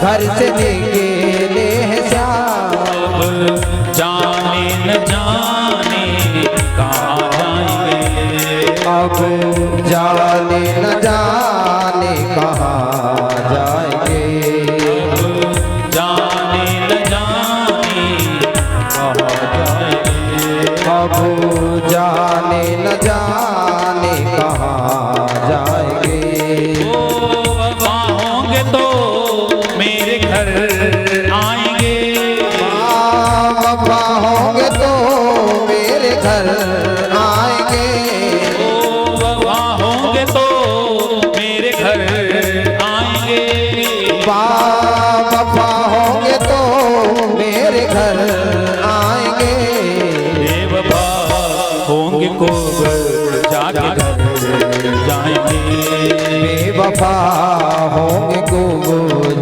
घर से निकले हैं श्याम। जाने न जाने कहाँ जाएंगे, अब जाने न जाने कहाँ जाएंगे, जाने न जाने कहाँ जाएंगे, अब जाने न जाने कहाँ जाएंगे। ओ वफा होंगे तो मेरे घर आएंगे, वफा होंगे तो मेरे घर आएंगे, ओ वफा होंगे तो मेरे घर आएंगे, वफा होंगे तो मेरे घर आएंगे, बेवफा होंगे को जाके घर जाएंगे, बेवफा होंगे को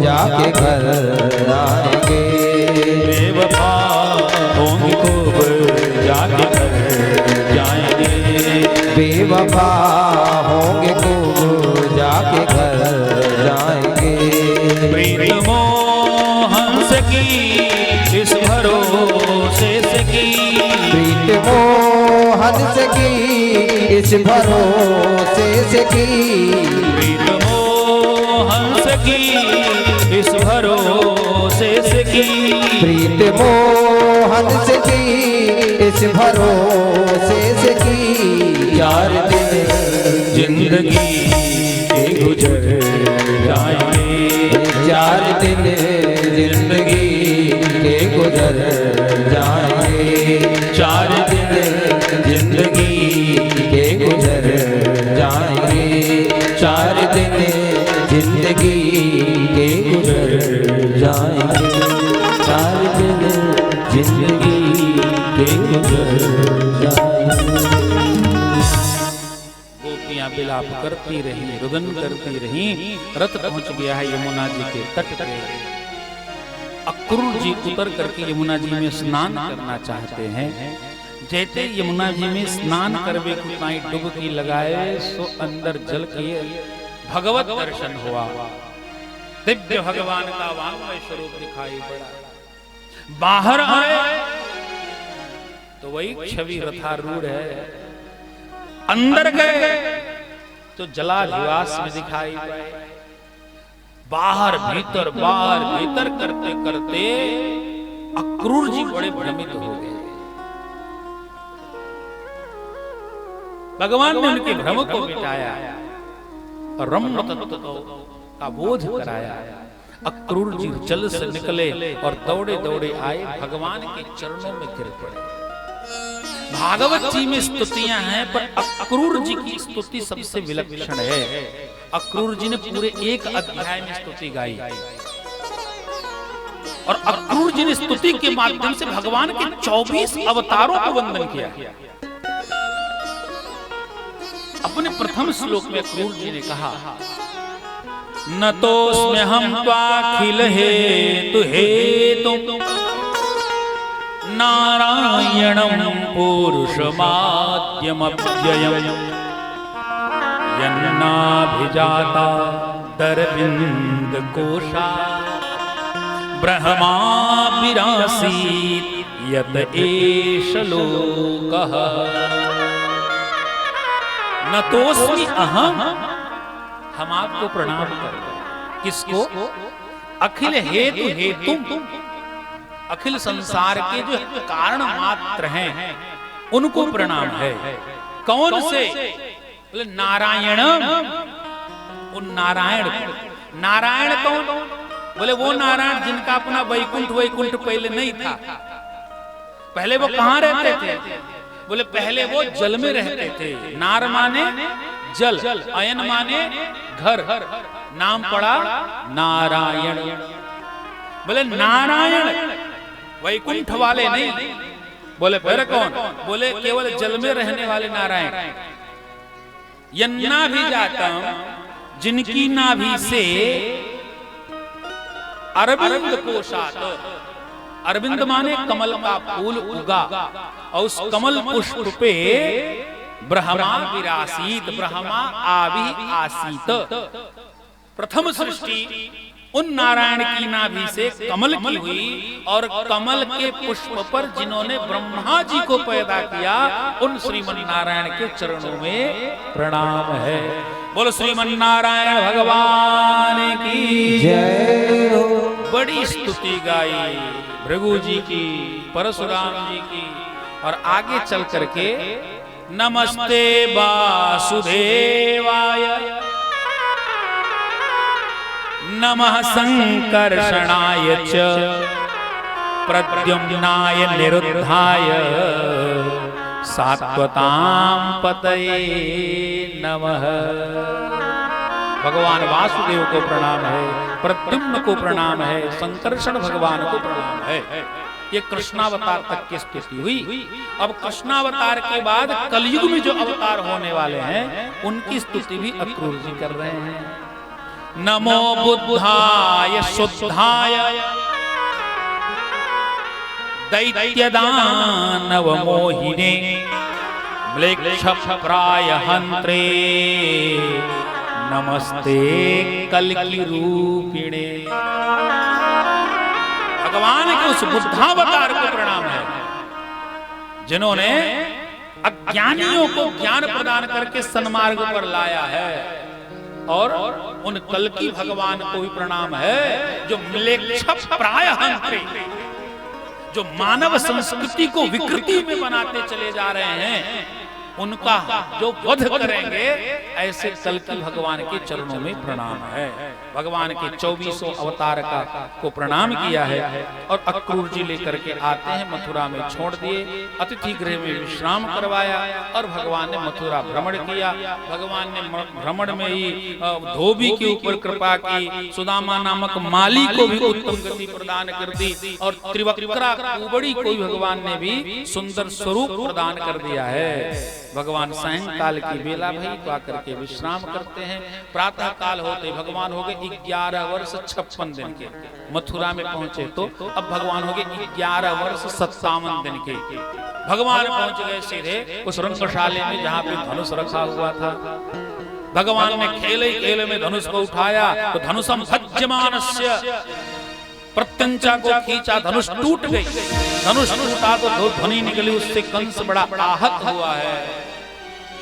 जाके घर आएंगे, बेवफा होंगे को जाके घर जाएंगे, बेवफा होंगे को जाके घर जाएंगे। प्रीत मोहन से की इस भरोसे से की, प्रीत मोहन से की इस भरोसे से की, प्रीत मोहन से की इस भरोसे से की, प्रीत मोहन से की इस भरोसे से की। 4 दिन जिंदगी के गुजर जाएंगे, 4 दिन जिंदगी के गुजर जाएंगे, 4 दिन जिंदगी के गुजर जाएंगे, 4 दिन जिंदगी के गुजर जाएंगे, 4 दिन जिंदगी के गुजर जाएंगे। गोपियां विलाप करती रही, रुदन करती रही। रथ पहुंच गया है यमुना जी के तट पे। अक्रूर जी उतर करके यमुना जी में स्नान करना चाहते हैं। जैसे यमुना जी में स्नान करवे कुताई डुबकी लगाए, सो अंदर जल के भगवत दर्शन हुआ। दिव्य भगवान का वांगमय स्वरूप दिखाई पड़ा। बाहर आए तो वही छवि रथारूढ़ है। अंदर गए तो जलाधिवास में दिखाई पड़े। बाहर भीतर करते करते अक्रूर जी बड़े भ्रमित हो गए। भगवान ने उनके भ्रम को मिटाया और ब्रह्म तत्व का बोध कराया। अक्रूर जी जल से निकले और दौड़े दौड़े आए, भगवान के चरणों में गिर पड़े। भागवत जी में स्तुतियां हैं, पर अक्रूर जी की स्तुति सबसे विलक्षण है। अक्रूर जी ने पूरे 1 अध्याय में स्तुति गाई और अक्रूर जी ने स्तुति के माध्यम से भगवान के 24 अवतारों को वंदन किया। अपने प्रथम श्लोक में अक्रूर जी ने कहा, न तो स्म हम त्वाखिल हेतु हेतु नारायणं पुरुषमाद्यमव्ययम् यन्नाभिजाता दरविंद कोशा ब्रह्माभिरासीत् यत एष लोकः। न तोस्मि अहम, हम आपको प्रणाम करते हैं। किसको? अखिल हेतु हेतु, अखिल संसार के जो कारण मात्र हैं उनको प्रणाम है। कौन से? बोले नारायण। उन नारायण, नारायण कौन? बोले वो नारायण जिनका अपना वैकुंठ पहले नहीं था। पहले वो कहां रहते थे? बोले पहले वो जल में रहते थे। नार माने जल, अयन माने घर, नाम पड़ा नारायण। बोले नारायण वैकुंठ वाले नहीं। बोले फिर कौन? बोले केवल जल में रहने वाले नारायण। यन्ना भी जाता जिनकी नाभि से अरविंद कोशात, अरविंद माने कमल का फूल उगा और उस कमल पुष्प पे ब्रह्मा विरासीत, ब्रह्मा आभि आसीत। प्रथम सृष्टि उन नारायण की नाभि से कमल की हुई और कमल के पुष्प पर जिन्होंने ब्रह्मा जी को पैदा किया, उन श्रीमन नारायण के चरणों में प्रणाम है। बोलो श्रीमन नारायण भगवान की जय हो। बड़ी स्तुति गाई भृगु जी की, परशुराम जी की। और आगे चल करके नमस्ते वासुदेवाय नमः संकर्षणाय च प्रद्युम्नाय निरुद्धाय सात्वतां पतये नमः। भगवान वासुदेव को प्रणाम है, प्रद्युम्न को प्रणाम है, संकर्षण भगवान को प्रणाम है। ये कृष्णावतार तक की स्तुति हुई। अब कृष्णावतार के बाद कलयुग में जो अवतार होने वाले हैं उनकी स्तुति भी अक्रूर जी कर रहे हैं। नमो बुद्धाय शुद्धाय दैत्य दानव मोहिने म्लेच्छप्राय हंत्रे नमस्ते कल्कि रूपिणे। भगवान के उस बुद्धावतार को प्रणाम है जिन्होंने अज्ञानियों को ज्ञान प्रदान करके सन्मार्ग पर लाया है। और उन कल्कि भगवान को भी प्रणाम है जो म्लेच्छप्राय हंत्रे, जो मानव संस्कृति को विकृति में बनाते चले जा रहे हैं, उनका जो वध करेंगे, ऐसे कल्कि भगवान के चरणों में प्रणाम है। भगवान के 2400 अवतार को प्रणाम किया है। और अक्रूर जी लेकर के आते हैं, मथुरा में छोड़ दिए, अतिथि गृह में विश्राम करवाया और भगवान ने मथुरा भ्रमण किया। भगवान ने भ्रमण में ही धोबी के ऊपर कृपा की, सुदामा नामक माली को भी उत्तम गति प्रदान कर दी और त्रिवक्रा कुबड़ी को भी भगवान ने भी सुंदर स्वरूप प्रदान कर दिया है। भगवान सायंकाल की बेला भई तो आकर के विश्राम करते हैं। प्रातः काल होते भगवान हो गए 11 वर्ष 56 दिन के। मथुरा में पहुंचे तो अब भगवान हो गए 11 वर्ष 57 दिन के। भगवान पहुंच गए सीधे उस रंगशाले में जहां पे धनुष रखा हुआ था। भगवान ने खेले खेले में धनुष को उठाया तो धनुषम भज्यमानस्य, प्रत्यंचा को खींचा, धनुष टूट गई। धनुष टूटा तो ध्वनि निकली, उससे कंस बड़ा आहत हुआ है।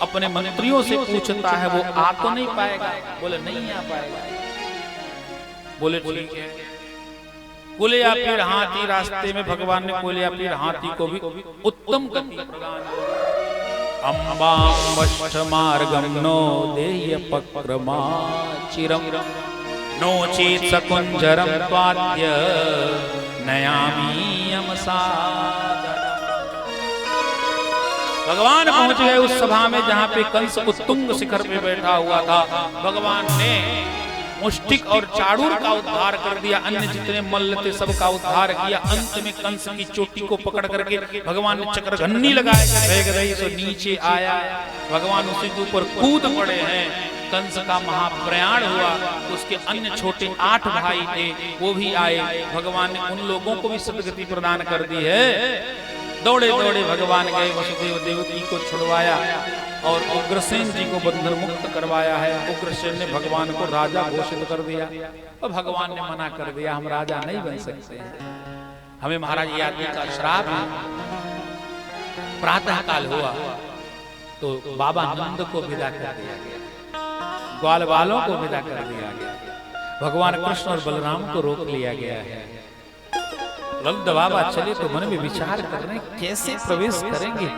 अपने मंत्रियों से पूछता है वो आ तो नहीं पाएगा? बोले नहीं आ पाएगा। बोले ठीक है। कुले या फिर हाथी, रास्ते में भगवान ने कुले या फिर हाथी को भी उत्तम गति प्रदान की। अम्बा मार्गम नो देय पक्रमा चिरम नोचेत सकुंजरम पाद्य नयामी अमसादर। भगवान पहुंच गए उस सभा में जहां पे कंस उत्तुंग शिखर पे बैठा हुआ था। भगवान ने मुष्टिक और चाड़ूर का उद्धार कर दिया, अन्य जितने मल्ल थे सबका उद्धार किया। अंत में कंस की चोटी को पकड़ करके भगवान ने चक्रघन्नी लगाया, फेंक रही तो नीचे आया। भगवान उसी के ऊपर कूद पड़े हैं। कंस का महाप्रयाण हुआ। उसके अन्य छोटे 8 भाई थे, वो भी आए। भगवान ने उन लोगों को भी सदगति प्रदान कर दी है। दौड़े दौड़े भगवान गए, वसुदेव देवकी को छुड़वाया और उग्रसेन जी को बंधन मुक्त करवाया है। उग्रसेन ने भगवान को राजा घोषित कर दिया और भगवान ने मना कर दिया, हम राजा नहीं बन सकते हैं, हमें महाराज यादव का श्राप है। प्रातः काल हुआ तो बाबा नंद को विदा कर दिया गया, ग्वाल वालों को विदा कर दिया गया। भगवान कृष्ण और बलराम को रोक लिया गया है। लब्ध बाबा चले तो मन में विचार कर रहे हैं कैसे प्रवेश करेंगे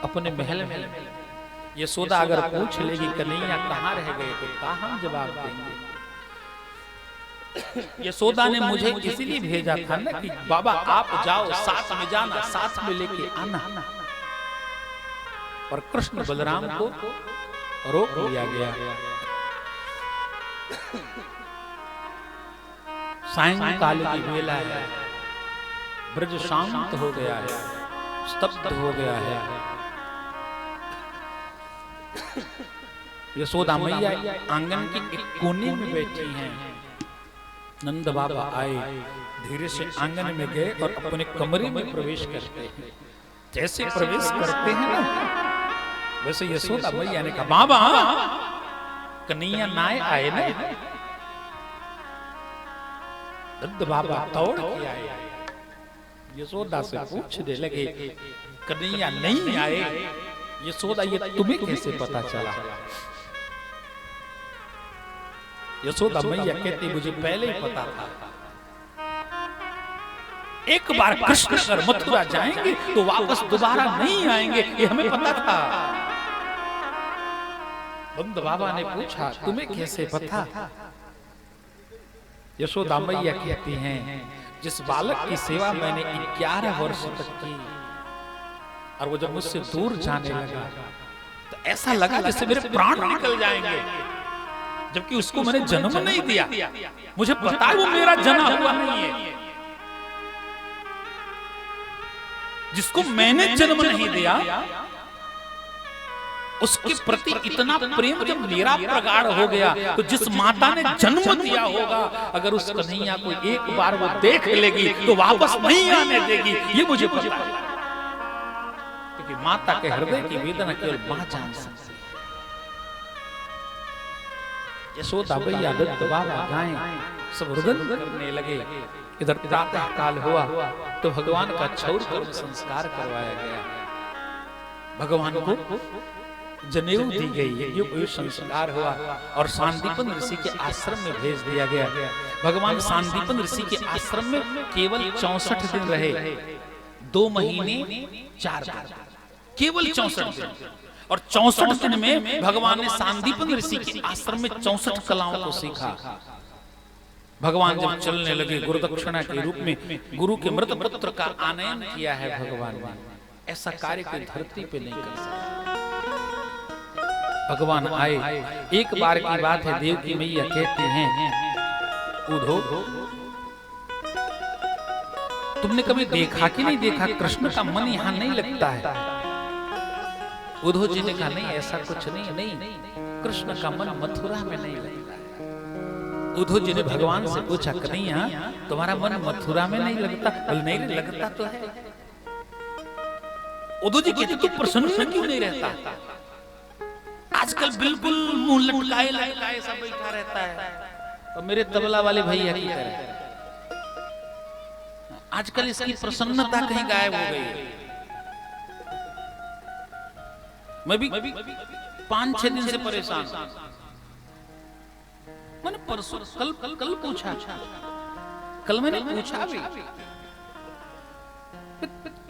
अपने महल में। यशोदा अगर पूछ लेगी कन्हैया कहाँ रह गए तो क्या हम जवाब देंगे। यशोदा ने मुझे इसलिए भेजा था ना कि बाबा आप जाओ, साथ में जाना, साथ में लेके आना। और कृष्ण बलराम को रोक लिया गया। सायंकाल की बेला है, ब्रज शांत हो गया है, स्तब्ध हो गया है। यशोदा मैया आंगन के एक कोने में बैठी हैं। नंद बाबा आए, धीरे से आंगन में गए और अपने कमरे में प्रवेश करते हैं। जैसे प्रवेश करते हैं ना, वैसे यशोदा मैया ने कहा बाबा कन्हैया नाय आए ना। नंद बाबा दौड़ के आए, यशोदा से पूछने लगे कन्हैया नहीं आए। यशोदा ये तुम्हें कैसे पता चला? यशोदा मैया कहती मुझे पहले ही पता था। एक बार कृष्ण अगर मथुरा जाएंगे तो वापस दोबारा नहीं आएंगे, ये हमें पता था। नंद बाबा ने पूछा तुम्हें कैसे पता? यशोदा मैया कहती हैं जिस बालक की सेवा मैंने 11 वर्ष तक की और वो जब मुझसे दूर जाने लगा तो ऐसा लगा जैसे मेरे प्राण निकल जाएंगे, जबकि उसको मैंने जन्म नहीं दिया। मुझे पता है वो मेरा जना हुआ नहीं है। जिसको मैंने जन्म नहीं दिया उसके प्रति इतना प्रेम जब मेरा प्रगाढ़ हो गया तो जिस माता ने जन्म दिया होगा अगर उस कन्हैया को एक बार वो देख लेगी तो वापस नहीं आने देगी, ये मुझे पता है। क्योंकि माता के हृदय की वेदना केवल मां जान सकती है। यशोदा मैया नंद बाबा गाएं सब रुदन करने लगे। इधर प्रातः काल हुआ तो भगवान का क्षौर कर्म संस्कार करवाया गया। भगवान को जनेऊ दी गई, यज्ञोपवीत संस्कार हुआ और सांदीपन ऋषि के आश्रम में भेज दिया गया। भगवान सांदीपन ऋषि के आश्रम में केवल 64 दिन रहे, 2 महीने 4 दिन, केवल 64 दिन। और 64 दिन में भगवान ने सांदीपन ऋषि के आश्रम में 64 कलाओं को सीखा। भगवान जब चलने लगे गुरुदक्षिणा के रूप में गुरु के मृत पुत्र का आनयन किया है भगवान ने। ऐसा कार्य कोई धरती पे नहीं कर सकता। भगवान आए, एक बार की बात है, देव की मैया कहते हैं उधो तुमने कभी देखा कि नहीं देखा कृष्ण का मन यहाँ नहीं लगता है? उद्धव जी ने कहा नहीं ऐसा कुछ नहीं, कृष्ण का मन मथुरा में नहीं लगता है। उद्धव जी ने भगवान से पूछा कन्हैया तुम्हारा मन मथुरा में नहीं लगता? बोले नहीं लगता तो है। उद्धव जी कहते तू प्रसन्न क्यों नहीं रहता? आजकल बिल्कुल मुंह लटकाए लटकाए सब बैठा रहता है। तो मेरे तबला वाले भैया की तरह आजकल इसकी प्रसन्नता कहीं गायब हो गई है। मैं भी 5-6 दिन से परेशान। मैंने परसों कल पूछा, कल मैंने पूछा भी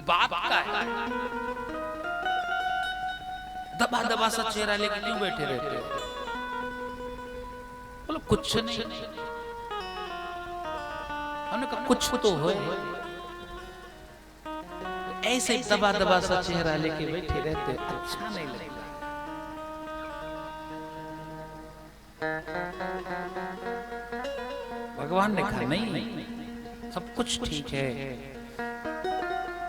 बात का है, दबा दबा सा चेहरा लेके क्यों बैठे रहते हो? बोलो कुछ नहीं। हमने कहा कुछ तो हो, ऐसे दबा दबा सा चेहरा लेके बैठे रहते अच्छा नहीं लगता। भगवान ने कहा नहीं सब कुछ ठीक है।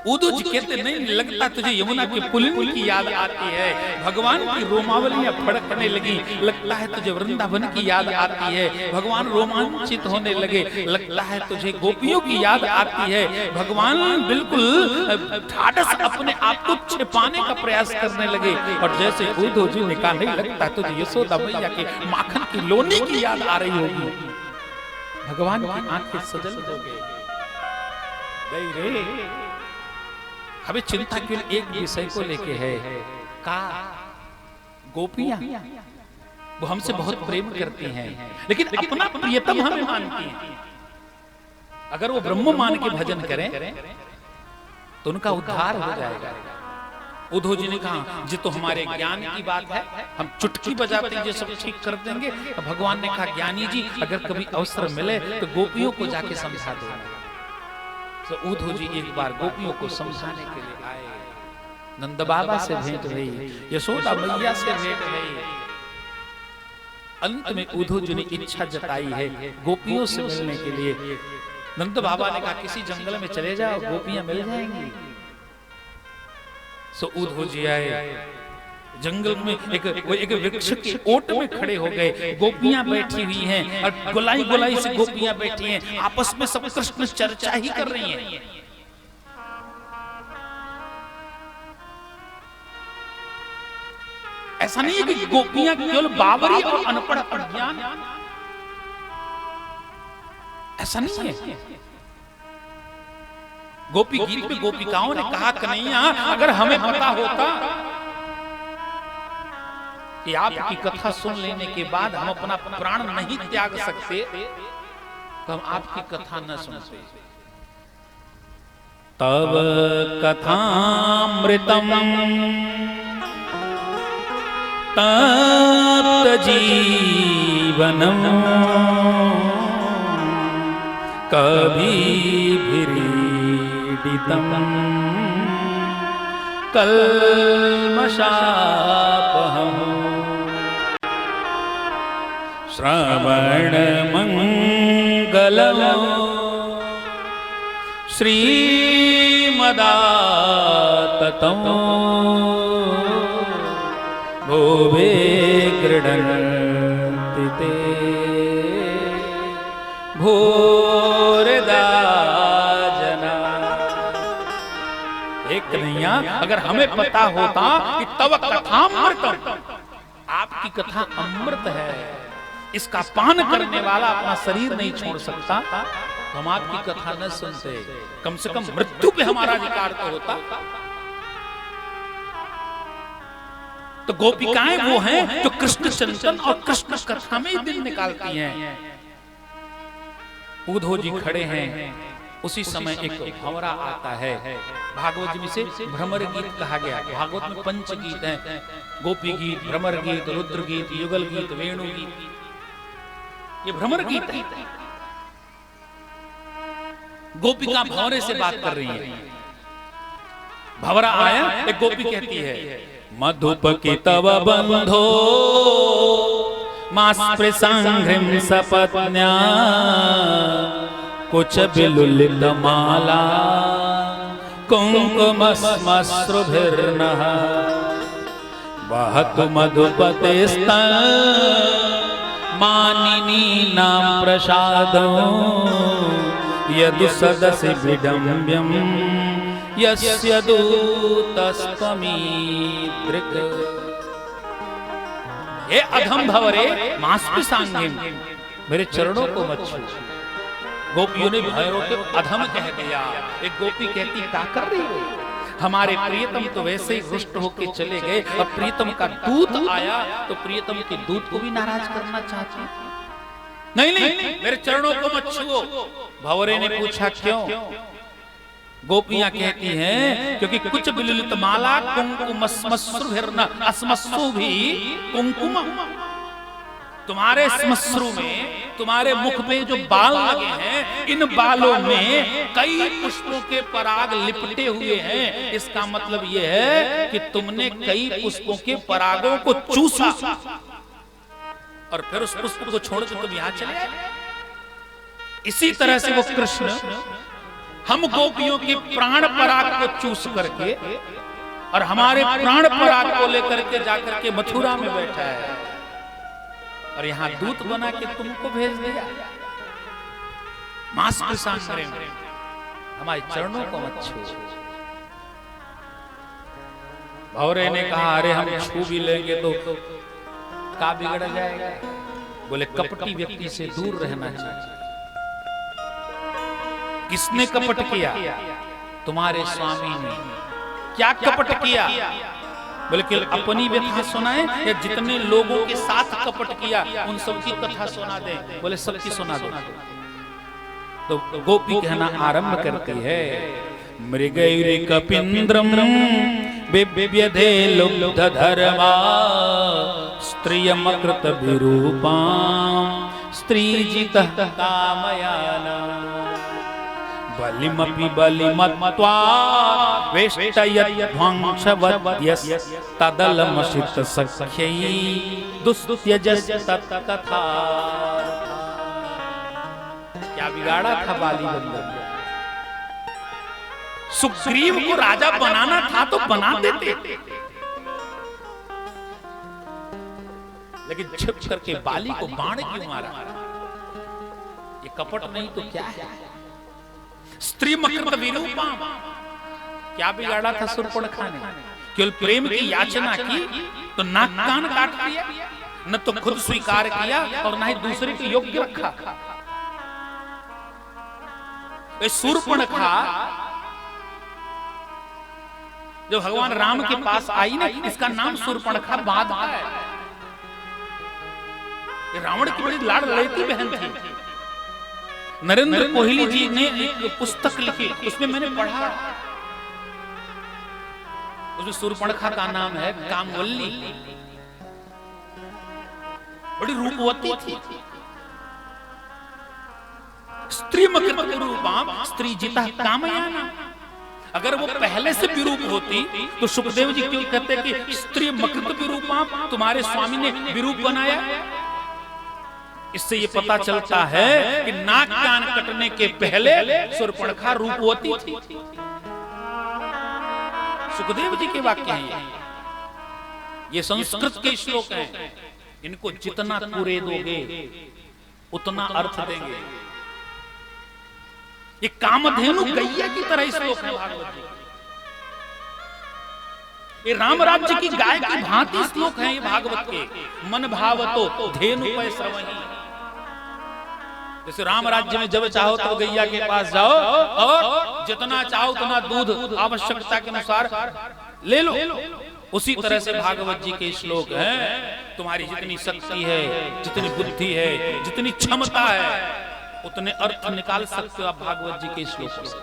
उद्धव जी कहते नहीं लगता तुझे यमुना के पुलिन की याद आती है, भगवान की रोमावलियां फड़कने लगी, लगता है तुझे वृंदावन की याद आती है, भगवान रोमांचित होने लगे, लगता है तुझे गोपियों की याद आती है। भगवान बिल्कुल ठाडस अपने आप को छिपाने का प्रयास करने लगे। और जैसे उद्धव जी ने कहा नहीं लगता तुझे यशोदा मैया के माखन की लोनी की याद आ रही होगी, भगवान की आंखें सजल हो गई। हमें चिंता केवल एक विषय को लेके है, का गोपियां वो हमसे बहुत प्रेम करती हैं, लेकिन अपना प्रियतम हमें मानती हैं। अगर वो ब्रह्म मान के भजन करें तो उनका उद्धार हो जाएगा। उद्धव जी ने कहा जी तो हमारे ज्ञान की बात है, हम चुटकी बजाते ये सब ठीक कर देंगे। भगवान ने कहा ज्ञानी जी अगर कभी अवसर मिले तो गोपियों को जाके समझा दो। तो उद्धव जी एक बार गोपियों को समझाने के लिए आए। नंद बाबा से भेंट हुई, यशोदा मैया से भेंट हुई। अंत में उद्धव जी ने इच्छा जताई है गोपियों से मिलने के लिए। नंद बाबा ने कहा किसी जंगल में चले जाओ गोपियां मिल जाएंगी। सो उद्धव जी आए, जंगल में एक वृक्ष के ओट में खड़े हो गए, गोपियां बैठी हुई हैं और गोलाई गोलाई से गोपियां बैठी हैं, आपस में सब कृष्ण चर्चा ही कर रही हैं। ऐसा नहीं है कि गोपियां केवल बावरी और अनपढ़ अज्ञान, ऐसा नहीं है। गोपी गीत में गोपिकाओं ने कहा, कन्हैया अगर हमें पता होता कि आपकी कथा सुन लेने के बाद हम अपना प्राण नहीं त्याग सकते तो हम आपकी कथा न सुनते। तब कथामृतम तप्त जीवनम कभिभिरीडितम कल्मषापहम् श्रवणमङ्गलम् श्रीमदाततं भुवे गृह्णन्ति ते भूरिदा जना। एक कन्हैया अगर हमें पता होता कि तव कथामृतम, आपकी कथा अमृत है, इसका पान करने वाला अपना शरीर नहीं छोड़ सकता, तो हम आपकी कथा न सुनते। कम से कम मृत्यु पे हमारा अधिकार तो होता। तो गोपिकाएं वो हैं जो कृष्ण चिंतन और कृष्ण कथा में ही दिन निकालती हैं। उद्धव जी खड़े हैं, उसी समय एक भंवरा आता है। भागवत जी से भ्रमर गीत कहा गया। भागवत में पंच गीत हैं, गोपी गीत, भ्रमर गीत, रुद्र गीत, युगल गीत, वेणु गीत। ये भ्रमर गीत है। गोपिका भंवरे से बात कर रही है। भंवरा आया, एक गोपी कहती है, मधुप की तव बंधो मास्पृशंघ्रिं सपत्न्या कुछ बिलुलित माला कुंकुमस्मश्रुभिर्नः वहतु मधुपतेस्तन मानिनीनां प्रसादं यदु सदसि विडम्ब्यं यस्य दूतस्त्वमीदृक्। हे अधम भंवरे मास्पृशांघ्रिं, मेरे चरणों को मत छू। गोपियों ने भंवरों को अधम कह दिया। एक गोपी कहती, क्या कर रही हो? हमारे प्रियतम तो वैसे ही रुष्ट होके चले गए, अब प्रियतम का दूत आया तो प्रियतम के दूत को भी नाराज करना चाहती। नहीं नहीं, मेरे चरणों को मत छुओ। भंवरे ने पूछा क्यों? गोपियां कहती हैं क्योंकि कुछ बिलुलित माला कुंकुमस्मश्रुभिर्न अस्मस्सु भी कुंकुम। तुम्हारे स्मश्रु में, तुम्हारे मुख पे जो बाल लगे हैं, इन बालों में कई पुष्पों के पराग लिपटे हुए हैं। इसका मतलब यह है कि तुमने कई पुष्पों के परागों को चूसा और फिर उस पुष्प को छोड़कर तुम यहां चले आए। इसी तरह से वो कृष्ण हम गोपियों के प्राण पराग को चूस करके और हमारे प्राण पराग को लेकर के जाकर के मथुरा में बैठा है और यहां दूत बना के तुमको भेज दिया। मास्पृशांघ्रिं, हमारे चरणों को मत छू। भंवरे ने कहा, अरे हम छू भी लेंगे तो का बिगड़ जाएगा? बोले कपटी व्यक्ति से दूर रहना चाहिए। किसने कपट किया? तुम्हारे स्वामी ने। क्या कपट किया? बोले कि अपनी व्यथा सुनाए या जितने लोगों के साथ कपट किया उन सबकी कथा सुना दे? बोले सबकी सुना दो। तो गोपी कहना आरंभ करती है, मृगैरिकपिंद्रम बिभ्यधे लुब्धधर्मा स्त्रियमकृत विरूपां स्त्रीजितः कामयाना बलिमपि बलिमत्वा वेष्टयध्वंसवद्यस्तदलमशित सख्यै दुस्त्यजस्तत्कथा। क्या बिगाड़ा था बाली बंदर? सुग्रीव को राजा बनाना था तो बना देते, लेकिन छिप करके बाली को बाण क्यों मारा? ये कपट नहीं तो क्या है? स्त्री मकृत विरूपा, क्या बिगाड़ा था शूर्पणखा ने? केवल प्रेम की याचना की तो नाक कान काट दिया, न तो खुद स्वीकार किया और न ही दूसरे को योग्य रखा। शूर्पणखा जो भगवान राम के पास आई ना, इसका नाम शूर्पणखा बाधा है। ये रावण की बड़ी लाड़ लड़ती बहन थी। नरेंद्र कोहली जी ने एक पुस्तक लिखी, उसमें मैंने पढ़ा, उसमें शूर्पणखा का नाम है कामवल्ली। बड़ी रूपवती थी, स्त्री मकृत रूपाम स्त्री जिता कामयाना। अगर वो पहले से विरूप होती तो सुखदेव जी क्यों कहते कि स्त्री मकृत विरूपाम, तुम्हारे स्वामी ने विरूप बनाया। इससे ये पता चलता है कि नाक कान कटने के पहले शूर्पणखा रूपवती थी। सुखदेव जी के वाक्य हैं ये संस्कृत के श्लोक हैं। इनको जितना कुरे दोगे उतना अर्थ देंगे। ये कामधेनु गैया की तरह श्लोक है भागवत जी। ये राम राज्य की गाय की भांति श्लोक है ये भागवत के। मन भावतो धेनु पै श्रवही। जैसे राम राज्य में जब चाहो तब गैया के पास जाओ और जितना चाहो उतना दूध आवश्यकता के अनुसार ले लो। उसी तरह से भागवत जी के श्लोक हैं। तुम्हारी जितनी शक्ति है, जितनी बुद्धि है, जितनी क्षमता है, उतने अर्थ निकाल सकते हो आप भागवत जी के श्लोक से।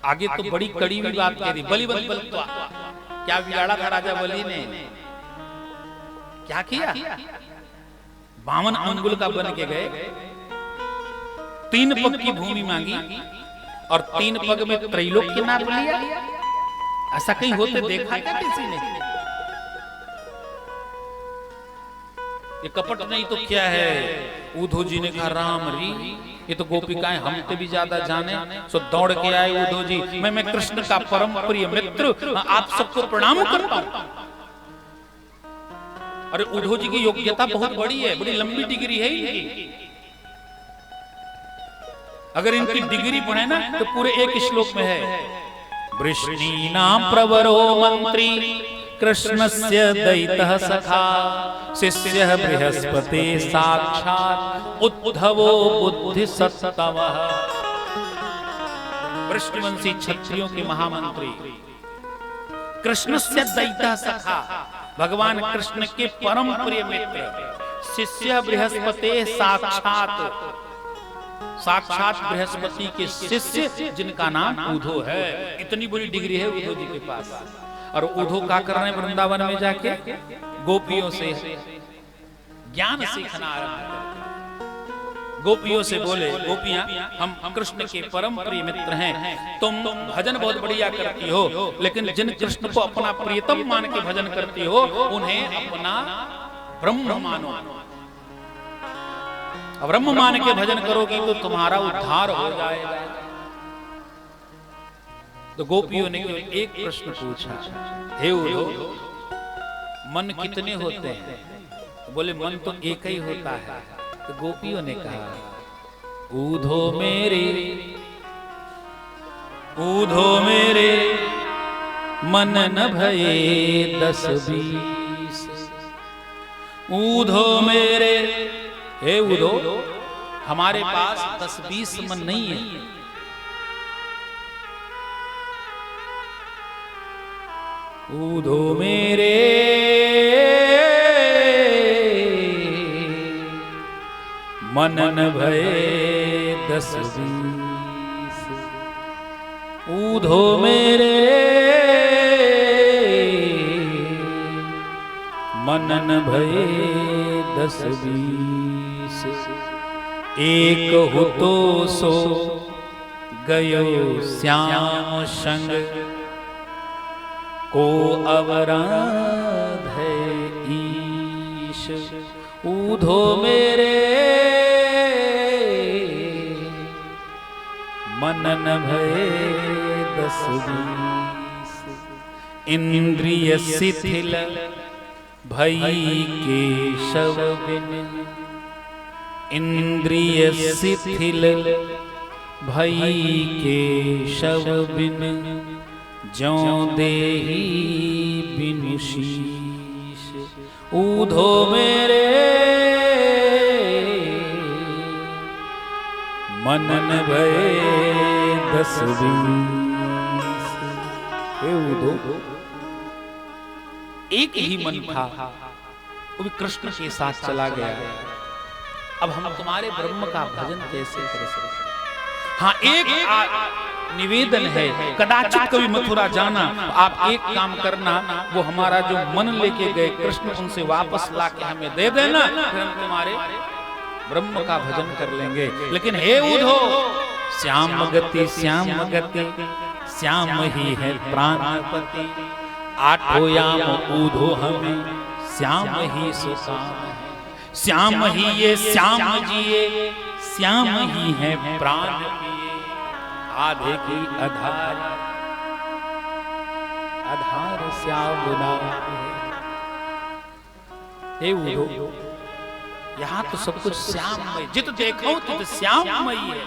आगे तो बड़ी कड़ी हुई बात कह दी। बलि बलि बलि क्या बिगाड़ा था राजा बलि ने? क्या किया? 52 अंगुल का बन के गए, 3 पग की भूमि मांगी और 3 पग में त्रैलोक्य नाप लिया। ऐसा कहीं होते देखा क्या किसी ने? ये कपट नहीं तो क्या है? उद्धव जी ने कहा राम री, ये तो गोपिकाएं हमसे भी ज्यादा जाने। सो दौड़ के आए उद्धव जी, मैं कृष्ण का परम प्रिय मित्र, आप सबको प्रणाम करता हूं। अरे उद्धव जी की योग्यता बहुत बड़ी है, बड़ी लंबी डिग्री है इनकी। अगर इनकी डिग्री पढ़े ना तो पूरे एक श्लोक में है। वृष्णीनां प्रवरो मंत्री कृष्णस्य दैतः सखा शिष्यः बृहस्पते साक्षात् उद्धवो बुद्धिसत्तवः। वृष्णिवंशी क्षत्रियों के महामंत्री, कृष्णस्य दैतः सखा, भगवान कृष्ण के परम प्रिय मित्र, शिष्य बृहस्पते साक्षात, साक्षात बृहस्पति के शिष्य जिनका नाम उद्धव है। इतनी बड़ी डिग्री है उद्धव जी के पास। और उद्धव क्या कर रहे हैं वृंदावन में जाके? गोपियों से ज्ञान सीखना आरंभ कर। गोपियों से बोले, गोपियां हम कृष्ण के परम प्रिय मित्र हैं, तुम भजन बहुत बढ़िया करती हो, लेकिन जिन कृष्ण को अपना प्रियतम मान के भजन करती हो उन्हें अपना ब्रह्म मानो। ब्रह्म मान के भजन करोगी तो तुम्हारा उद्धार हो जाएगा। तो गोपियों ने एक प्रश्न पूछा, हे उद्धव, मन कितने होते हैं? तो बोले मन तो एक ही होता है। तो गोपियों ने कहा, उद्धव मेरे मन न भये 10-20। उद्धव मेरे, हे उद्धव, हमारे पास 10-20 मन नहीं है। उद्धव मेरे मन न भये 10-20। उद्धव मेरे मन न भये 10-20। एक हो तो सो गयो श्याम संग, को अवराध है ईश। उद्धव मेरे मन न भये 10-20। इंद्रिय शिथिल भई केशव बिन, इंद्रिय शिथिल भई केशव बिन, ज्यों देहि बिनु शीश। उद्धव मेरे मनन भये 10-20 हे उधो एक ही मन था, वो भी कृष्ण के साथ चला गया। अब हम तुम्हारे ब्रह्म का भजन कैसे कर सकते? हाँ, एक निवेदन है, कदाचित कभी मथुरा जाना, आप एक काम करना, वो हमारा जो मन लेके गए कृष्ण उनसे वापस लाके हमें दे देना, फिर हम तुम्हारे ब्रह्म का भजन कर लेंगे। लेकिन हे उधो, श्याम गति श्याम ही है प्राणपति, आठो याम उधो हमें श्याम ही सुसाम है। श्याम ही ये श्याम जिए, श्याम ही है प्राण पिए, आधे की आधार श्याम हे उधो, यहाँ तो सब कुछ श्याममय, जित देखो तित श्याममय है।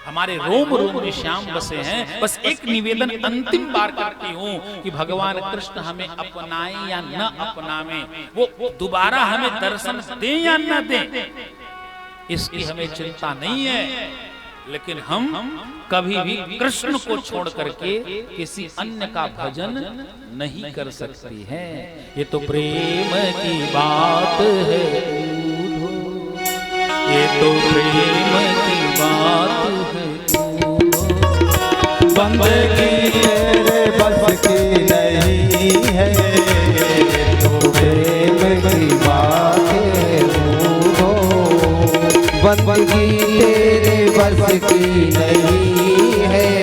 हमारे रोम रोम में श्याम बसे हैं। बस एक निवेदन अंतिम बार करती हूँ कि भगवान कृष्ण हमें अपनाए या न अपनावे, वो दोबारा हमें दर्शन दे या न दे, इसकी हमें चिंता नहीं है। लेकिन हम कभी भी कृष्ण को छोड़ करके किसी अन्य का भजन नहीं कर सकती हैं। ये तो प्रेम की बात है, ये तो प्रेम की बात है। बंदगी तेरे बस की नहीं है, तो प्रेम की बात है उधो। बंदगी तेरे बस की नहीं है,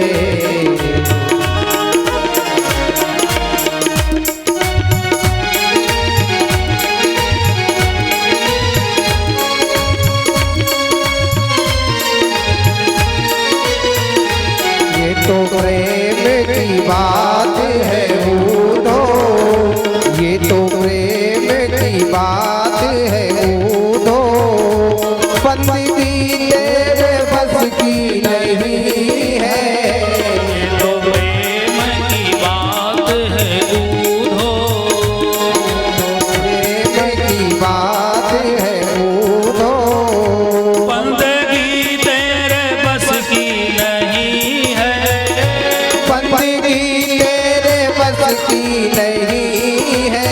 तो प्रेम की बात है उधो, ये तो प्रेम की बात है उधो। बंदगी तेरे बस की नहीं है, ये तो प्रेम की बात है उधो, प्रेम की बात है उधो। बंदगी तेरे बस की नहीं है, बंदगी तेरे बस की नहीं है।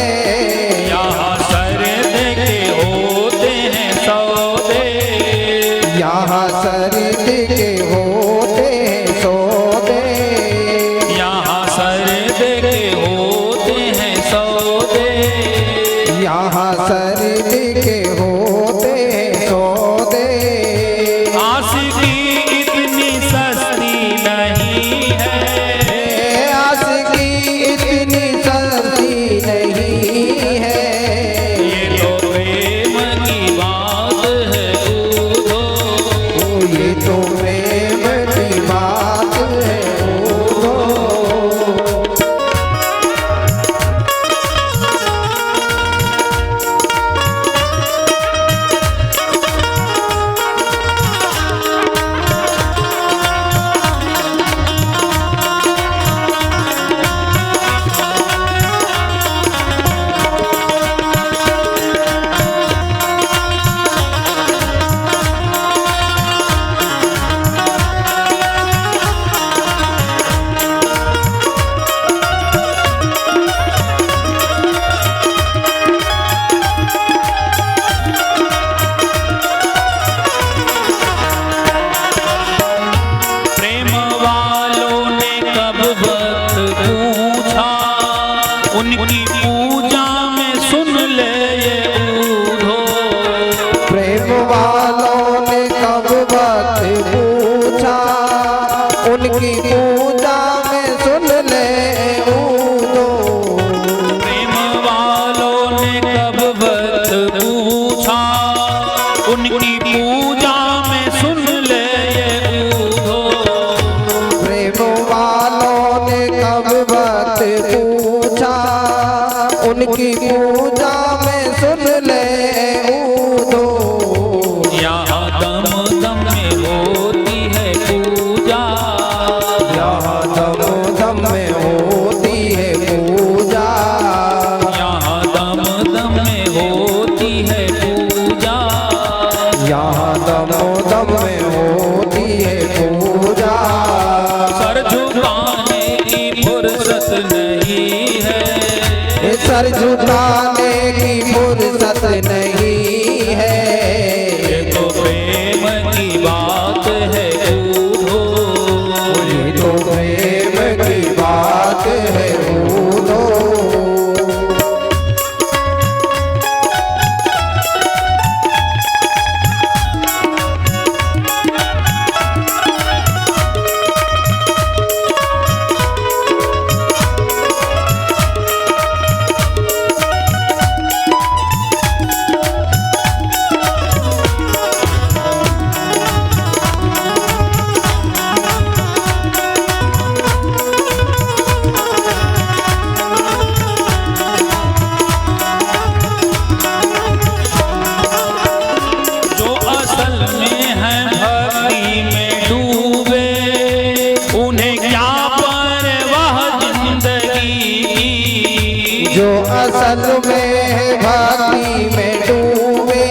यहाँ सर्द के होते हैं सौदे, यहाँ सर्द के होते हैं सौदे, यहाँ सर्द के होते हैं सौदे, यहाँ सर्द के होते हैं सौदे। आशिकी इतनी सस्ती नहीं है, आशिकी इतनी सस्ती नहीं है, ये तो प्रेम की बात है उधो, ये तो प्रेम की बात है उधो। प्रेम वालों ने कब वक्त पूछा, उनकी पूजा में सुन ले ये उधो। प्रेम वालों ने कब वक्त पूछा, उनकी पूजा में सुन ले उधो। प्रेम वालों ने कब वक्त पूछा, उनकी पूजा में सुन ले ये उधो। प्रेम वालों ने कब वक्त पूछा, उनकी पूजा में सुन ले उधो। यहाँ दम दम में होती है पूजा, यहाँ दम दम में होती है पूजा, यहाँ दम दम में होती है पूजा। यहाँ दम दम में हो सर झुकाने की फुर्सत नहीं है। ये तो प्रेम की बात है बूढ़ो, ये तो प्रेम की बात है बूढ़ो। असल में है भक्ति में डूबे, उन्हें क्या परवाह जिंदगी की। जो असल में है भक्ति में डूबे,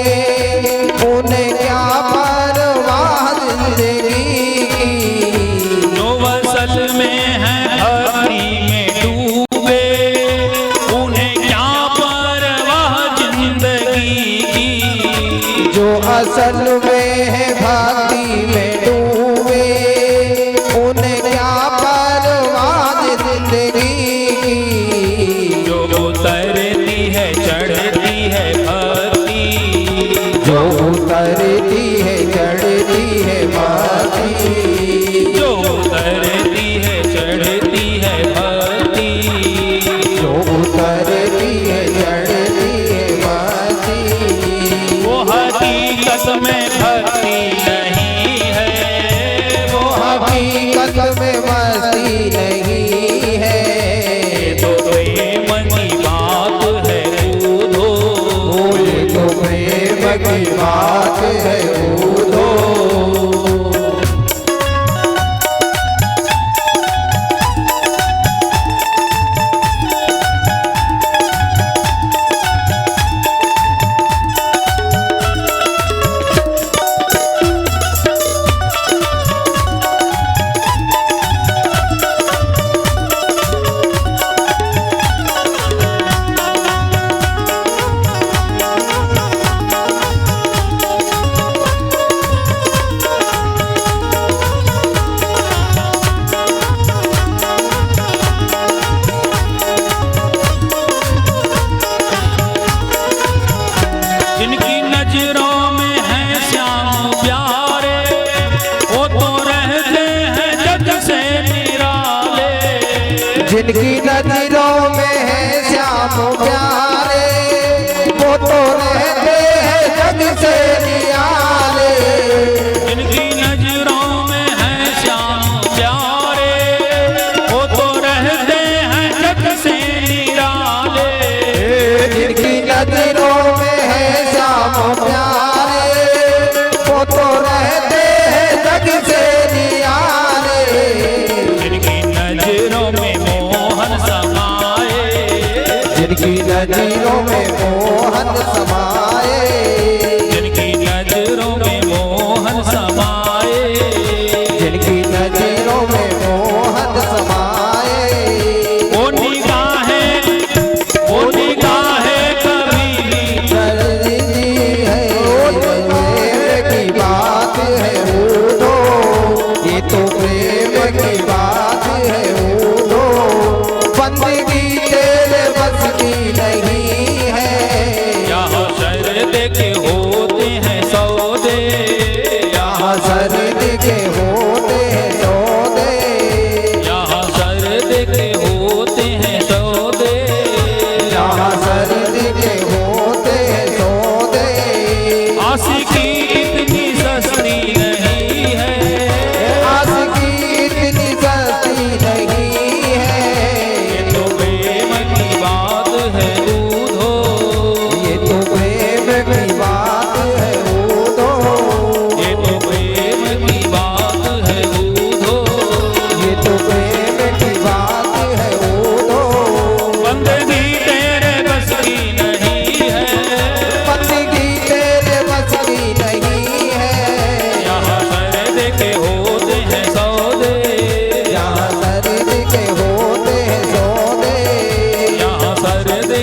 उन्हें क्या परवाह जिंदगी की। जो असल में है भक्ति में डूबे, उन्हें क्या परवाह जिंदगी की। जो उतरती है चढ़ती है भक्ति, जो उतरती है चढ़ती है भक्ति, जो उतरती है चढ़ती है भक्ति, जो उतरती है चढ़ती है भक्ति। वो हकीकत में भक्ति नहीं है, वो हकीकत में मस्ती नहीं है। ये तो प्रेम की बात है बूढ़ो, ये तो प्रेम की बात है बूढ़ो। जिनकी नजरों में है श्याम प्यारे, वो तो रहते हैं जग से निराले। जिनकी नजरों में है श्याम प्यारे, वो तो रहते हैं जग से निराले। जिनकी नजरों में है श्याम प्यारे, वो तो रहते हैं जग से निराले। जिनकी नजरों में है श्याम प्यारे, वो तो रहते हैं जग से निराले। जिनकी नजरों में मोहन समाए, जिनकी नजरों में मोहन समाए, जिनकी नजरों में मोहन समाए, जिनकी नजरों में मोहन समाए। वो निगाहें कभी करनी है प्रेम की बात है बूढ़ो, ये तो प्रेम की बात है बूढ़ो। बंदगी तेरे बस की नहीं है, यहाँ शर देखे हो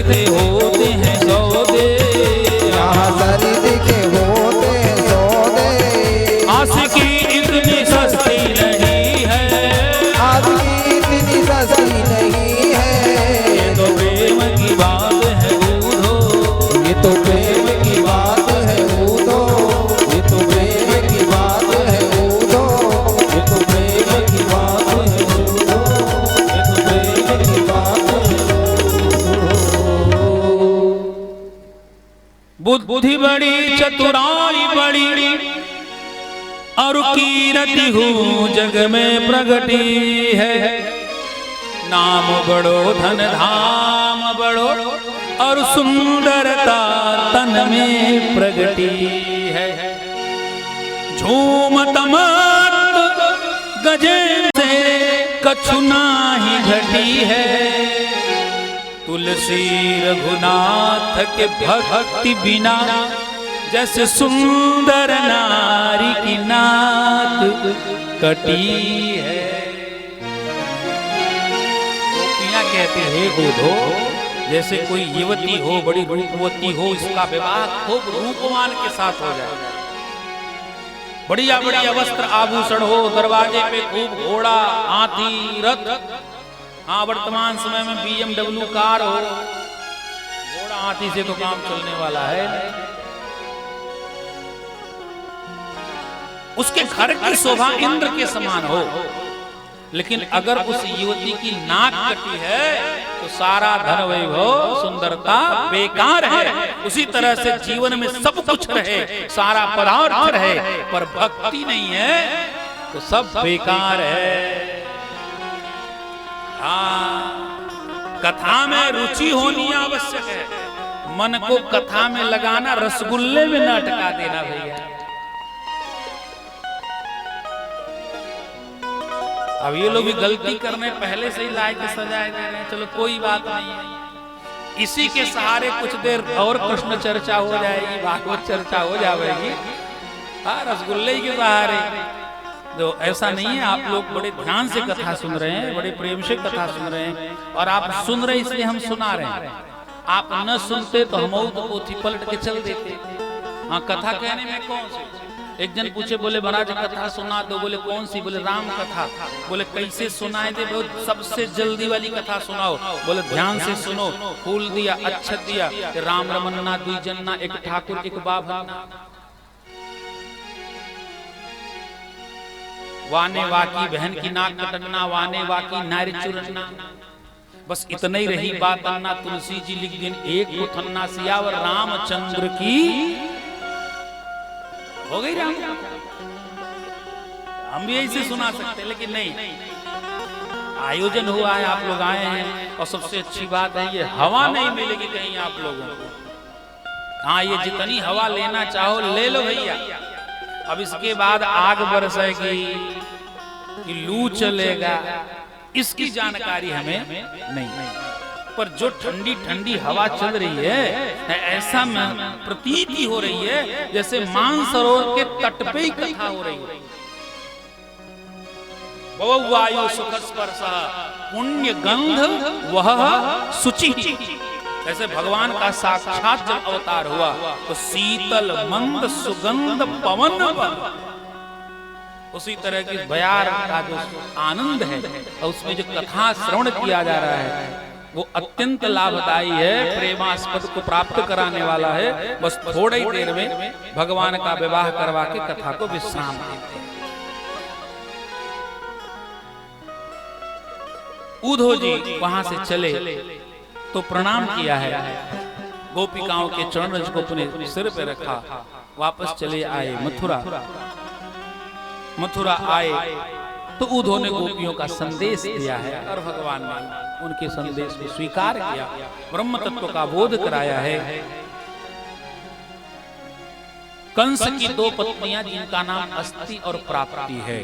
के होते हैं सौदे, यहाँ खरीद के होते हैं सौदे। आशिकी इतनी सस्ती नहीं है, आशिकी इतनी सस्ती नहीं है। ये तो प्रेम की बात है बूढ़ो, ये तो प्रेम की बात है बूढ़ो, ये तो प्रेम की बात है बूढ़ो, ये तो प्रेम की बात है बूढ़ो, ये तो प्रेम की बात है बूढ़ो। बुद्धि बड़ी चतुराई बड़ी और कीरति हूँ जग में प्रगटी है। नाम बड़ो धन धाम बड़ो और सुंदरता तन में प्रगटी है। झूमत मत गजेंद्र से कछु नाही घटी है। तुलसी रघुनाथ के भक्ति बिना जैसे सुंदर नारी की नाक कटी है। गोपियां कहती है गोधो, जैसे कोई युवती हो, बड़ी रूपवती हो, इसका विवाह खूब रूपवान के साथ हो जाए, बढ़िया बढ़िया वस्त्र आभूषण हो, दरवाजे पे खूब घोड़ा हाथी रथ। हाँ, वर्तमान समय में BMW कार हो, घोड़ा हाथी से तो काम चलने वाला है। उसके घर की शोभा इंद्र के समान हो, लेकिन अगर उस युवती की नाक कटी है तो सारा धन वैभव सुंदरता बेकार है। उसी तरह से जीवन में सब कुछ रहे, सारा पदार्थ रहे, पर भक्ति नहीं है तो सब बेकार है। हाँ, कथा में रुचि होनी आवश्यक है। मन को कथा में लगाना रसगुल्ले में न अटका देना भैया। अब ये लोग भी गलती करने पहले से ही लाए के सजाए दे रहे हैं। चलो कोई बात नहीं है, इसी के सहारे कुछ देर और कृष्ण चर्चा हो जाएगी, भागवत चर्चा हो जाएगी। हाँ, रसगुल्ले के सहारे। तो ऐसा नहीं है, आप लोग बड़े ध्यान से कथा सुन रहे हैं, बड़े प्रेम से कथा सुन रहे हैं, और आप सुन रहे इसलिए हम सुना रहे हैं। आप न सुनते तो हम तो पोथी पलट के चल देते। हाँ, कथा कहने में कौन सी? एक जन पूछे, बोले महाराज कथा सुना दो। बोले कौन सी? बोले राम कथा। बोले कैसे सुनाए दे? बोले सबसे जल्दी वाली कथा सुनाओ। बोले ध्यान से सुनो। फूल दिया, अक्षत दिया, राम रमन्ना दुई जन्ना, एक ठाकुर एक बाभन्ना। वाने वाकी बहन की नाक कटन्ना, वाने वाकी नारी चुरन्ना। बस इतना ही रही बात अन्ना, तुलसी जी लिख दिन एक उठन्ना, सियावर रामचंद्र की हो गई। राम हम भी ऐसे सुना सकते, लेकिन नहीं, आयोजन हुआ है, आप लोग आए हैं, और सबसे अच्छी बात है ये हवा नहीं मिलेगी कहीं आप लोगों को। हाँ, ये जितनी हवा लेना चाहो ले लो भैया। अब इसके बाद आग बरसेगी कि लू चलेगा, इसकी जानकारी हमें नहीं, पर जो ठंडी ठंडी हवा चल रही है, ऐसा प्रतीति हो रही है जैसे मानसरोवर के तट पे ही कथा हो रही है। वायु सुख स्पर्श पुण्य गंध वह शुचि। ऐसे भगवान का साक्षात जब अवतार हुआ तो शीतल मंद सुगंध पवन, उसी तरह की बयार का जो आनंद है और उसमें जो कथा श्रवण किया जा रहा है वो अत्यंत लाभदायी है, प्रेमास्पद को प्राप्त कराने वाला है। बस थोड़ी ही देर में भगवान का विवाह करवा के कथा को विश्राम देते हैं। उद्धव जी वहां से चले तो प्रणाम किया है, गोपिकाओं के चरण रज को अपने सिर पे रखा, वापस चले आए मथुरा। मथुरा आए तो उद्धव ने गोपियों का संदेश दिया है और भगवान ने उनके संदेश को स्वीकार किया, ब्रह्म तत्व का बोध कराया है। कंस की दो पत्नियां जिनका नाम अस्ति और प्राप्ति है।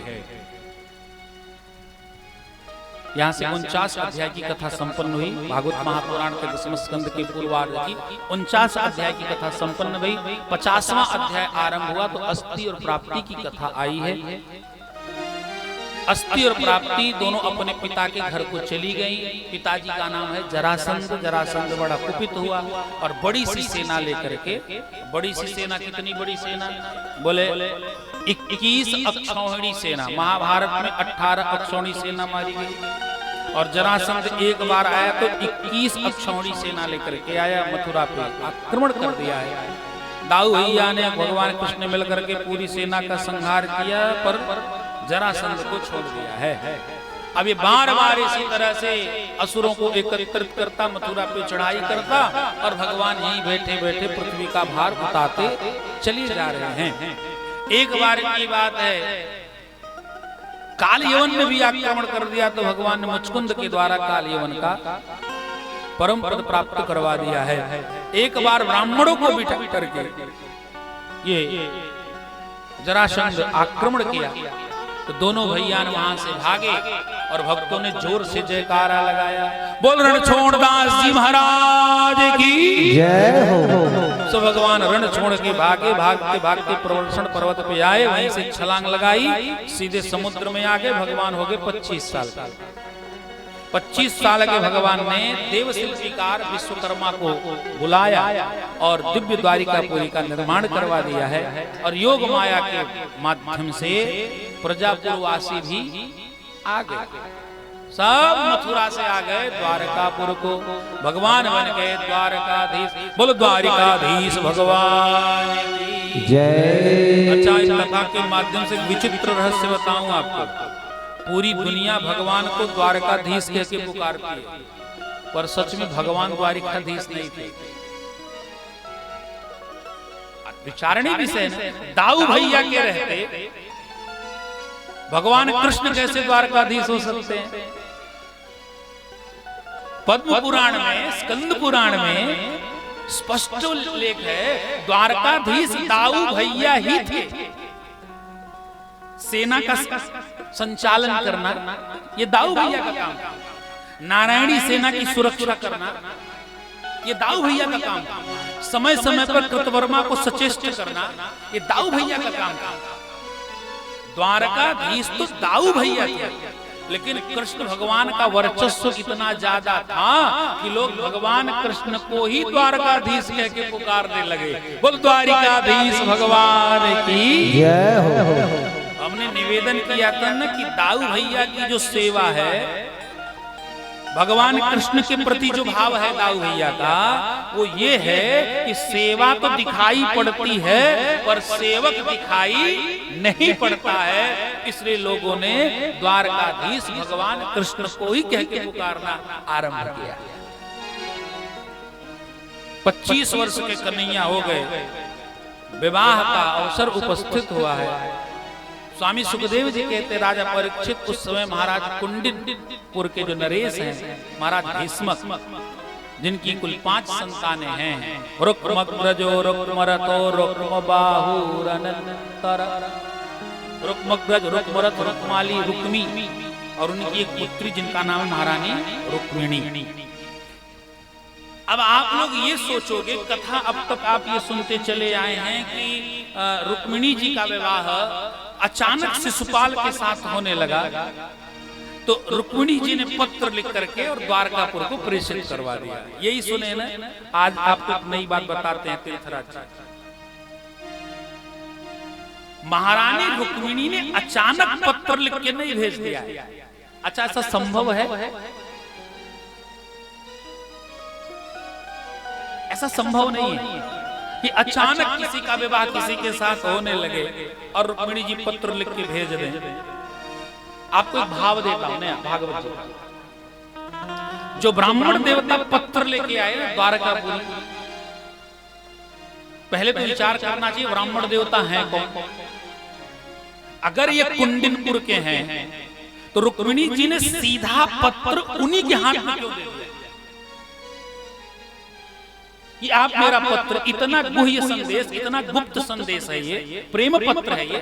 यहाँ से 49 अध्याय की कथा संपन्न हुई। भागवत महापुराण के 10वें स्कंद के पूर्वार्ध की 49 अध्याय की कथा संपन्न हुई। 50वां अध्याय आरंभ हुआ तो अस्ति और प्राप्ति की कथा आई है। अस्थि और प्राप्ति दोनों अपने पिता के घर को चली गई। पिताजी का नाम है जरासंध। जरासंध बड़ा कुपित हुआ और बड़ी सी सेना लेकर के, बड़ी सी सेना, कितनी बड़ी सेना बोले 21 अक्षौहिणी सेना। महाभारत में 18 अक्षौहिणी सेना मारी गई और जरासंध एक बार आया तो 21 अक्षौहिणी सेना लेकर के आया, मथुरा पे आक्रमण कर दिया है। दाऊ भैया ने भगवान कृष्ण ने मिलकर के पूरी सेना का संहार किया पर जरासंध को छोड़ दिया है। अब ये बार बार इसी तरह से असुरों को एकत्रित करता, मथुरा पे चढ़ाई करता और भगवान यहीं बैठे बैठे पृथ्वी का भार उतारते चले जा रहे हैं। एक बार की बात है, काल यवन ने भी आक्रमण कर दिया तो भगवान ने मुचकुंद के द्वारा काल यवन का परम पद प्राप्त करवा दिया है। एक बार ब्राह्मणों को भी टक्कर के ये जरासंध आक्रमण किया तो दोनों भैया वहां से भागे और भक्तों ने जोर से जयकारा लगाया, बोल रणछोड़दास जी महाराज की जय हो। तो भगवान रणछोड़ के भागे, भागते भागते प्रवर्षण पर्वत पे आए, वहीं से छलांग लगाई, सीधे समुद्र में आ गए। भगवान हो गए 25 साल का। 25 साल के भगवान ने देव शिल्पीकार विश्वकर्मा को बुलाया और दिव्य द्वारिकापुरी का निर्माण करवा दिया है। और योग माया के माध्यम से प्रजापुरवासी भी आ गए, सब मथुरा से आ गए द्वारकापुर को। भगवान बन गए द्वारकाधीश। बोलो द्वारिकाधीश भगवान की जय। अच्छा, इस कथा के माध्यम से विचित्र रहस्य बताऊं आपको। पूरी दुनिया भगवान को द्वारकाधीश कह के पुकारती है, पर सच में भगवान द्वारिकाधीश नहीं थे। विचारणी विषय दाऊ भैया के रहते भगवान कृष्ण कैसे द्वारकाधीश हो सकते हैं? पद्म पुराण में, स्कंद पुराण में स्पष्ट उल्लेख है, द्वारकाधीश दाऊ भैया ही थे। सेना का संचालन करना ये दाऊ भैया का काम था। नारायणी सेना की सुरक्षा करना ये दाऊ भैया का काम था। समय समय पर कृतवर्मा को सचेष्ट करना ये दाऊ भैया का काम था। द्वारकाधीश तो दाऊ भैया थे, लेकिन कृष्ण भगवान का वर्चस्व इतना ज्यादा था कि लोग भगवान कृष्ण को ही द्वारकाधीश कह के पुकारने लगे। बोल द्वारिकाधीश भगवान की जय हो। हमने निवेदन किया था ना कि दाऊ भैया की जो सेवा है, भगवान कृष्ण के प्रति जो भाव है दाऊ भैया का, वो ये है कि सेवा तो दिखाई पड़ती है पर सेवक दिखाई नहीं पड़ता है। इसलिए लोगों ने द्वारकाधीश भगवान कृष्ण को ही कह के पुकारना आरंभ किया। 25 वर्ष के कन्हैया हो गए, विवाह का अवसर उपस्थित हुआ है। स्वामी सुखदेव जी कहते राजा परीक्षित उस समय महाराज कुंडिनपुर के जो नरेश हैं, महाराज भीष्मक, जिनकी कुल 5 संतानें हैं, रुक्मग्रजो रुक्मरतो रुक्मबाहुरनंतर, रुक्मग्रज रुक्मरथ रुक्माली रुक्मी, और उनकी एक पुत्री जिनका नाम महारानी रुक्मिणी। अब आप लोग ये सोचोगे, कथा अब तक आप ये सुनते चले आए हैं कि रुक्मिणी जी का विवाह अचानक शिशुपाल के साथ होने लगा, तो रुक्मिणी जी ने पत्र लिख करके और द्वारकापुर को प्रेषित करवा दिया। यही सुने ना। आज आपको एक नई बात बताते हैं तीर्थराज। महारानी रुक्मिणी ने अचानक पत्र लिख के नहीं भेज दिया। अच्छा, ऐसा संभव है? ऐसा संभव नहीं है कि अचानक किसी का विवाह किसी के साथ होने लगे और रुक्मिणी जी पत्र लिख के भेज दें। आपको एक भाव देता हूं ना, भागवत जी, जो ब्राह्मण देवता पत्र लेके आए द्वारकापुरी, पहले तो विचार करना चाहिए ब्राह्मण देवता हैं कौन। अगर ये कुंडिनपुर के हैं तो रुक्मिणी जी ने सीधा पत्र उन्हीं के हाथ में क्यों दे दिया कि आप मेरा पत्र, इतना गुह्य संदेश, इतना गुप्त संदेश है, ये प्रेम पत्र है, ये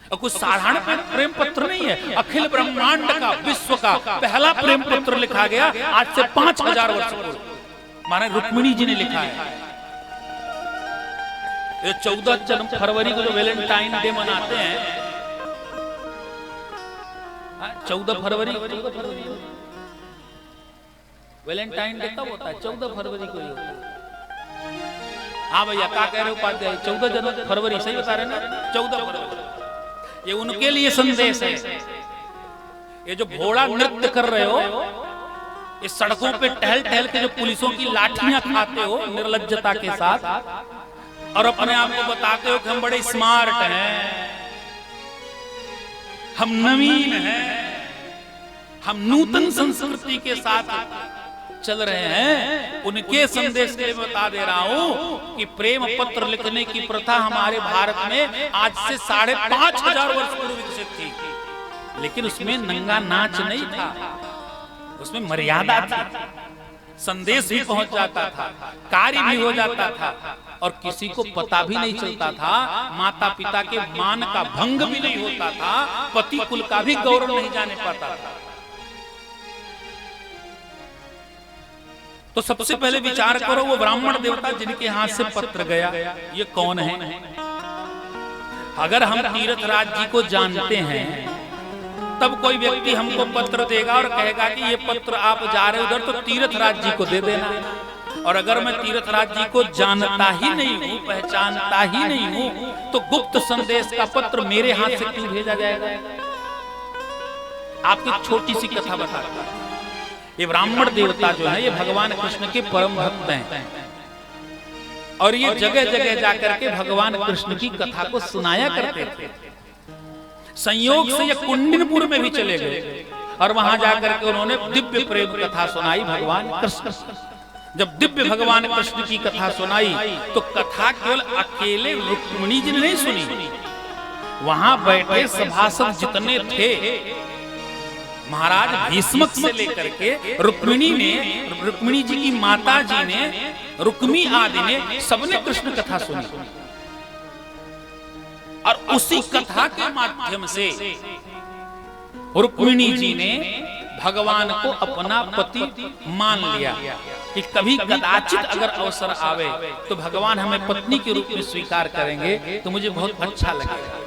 और कुछ साधारण प्रेम पत्र नहीं है। अखिल ब्रह्मांड का, विश्व का पहला प्रेम पत्र लिखा गया आज से 5000 वर्ष पूर्व, माने रुक्मिणी जी ने लिखा है। ये 14 फरवरी को जो वैलेंटाइन डे मनाते हैं, 14 फरवरी वैलेंटाइन डे कब होता है? 14 फरवरी को ही होता है। हाँ भैया, क्या कह रहे हो उपाध्याय? 14 फरवरी, सही बता रहे ना? 14 फरवरी। ये उनके लिए संदेश है। ये जो घोड़ा नृत्य कर रहे हो, इस सड़कों पे टहल टहल के जो पुलिसों की लाठियां खाते हो निर्लज्जता के साथ, और अपने आप को बताते हो कि हम बड़े स्मार्ट हैं, हम नवीन हैं, हम नूतन संस्कृति के साथ चल रहे हैं, उनके संदेश के लिए बता दे रहा हूं कि प्रेम पत्र लिखने की प्रथा हमारे भारत में आज से 5,500 वर्ष पूर्व विकसित थी, लेकिन उसमें नंगा नाच नहीं था, उसमें मर्यादा थी, संदेश भी पहुंच जाता था, कार्य भी हो जाता था, और किसी को पता भी नहीं चलता था, माता पिता के मान का भंग भी नहीं होता था, पति कुल का भी गौरव नहीं जाने पाता था। तो सबसे पहले विचार करो, वो ब्राह्मण देवता जिनके हाथ से पत्र गया, ये कौन है? अगर हम तीर्थराज जी को जानते हैं, तब कोई व्यक्ति हमको पत्र देगा और कहेगा कि ये पत्र आप जा रहे उधर, तो तीर्थराज जी को दे देना। और अगर मैं तीर्थराज जी को जानता ही नहीं हूँ, पहचानता ही नहीं हूँ, तो गुप्त संदेश का पत्र मेरे हाथ से क्यों भेजा जाएगा? आपकी छोटी सी कथा बताता हूं। ये ब्राह्मण देवता जो है, ये भगवान कृष्ण के परम भक्त हैं, और ये जगह जगह जाकर के भगवान कृष्ण की कथा को सुनाया करते थे। संयोग से ये कुंडिनपुर में भी चले गए, और वहां जाकर के उन्होंने दिव्य प्रेम कथा सुनाई भगवान कृष्ण। जब दिव्य भगवान कृष्ण की कथा सुनाई, तो कथा केवल अकेले रुक्मिणी जी ने नहीं सुनी, वहां बैठे सभासद जितने थे, महाराज भीष्मक से लेकर के रुक्मिणी जी की माता जी ने, रुक्मी आदि ने, सबने कृष्ण कथा सुनी, और उसी कथा के माध्यम से रुक्मिणी जी ने भगवान को अपना पति मान लिया कि कभी कदाचित अगर अवसर आवे तो भगवान हमें पत्नी के रूप में स्वीकार करेंगे, तो मुझे बहुत अच्छा लगेगा।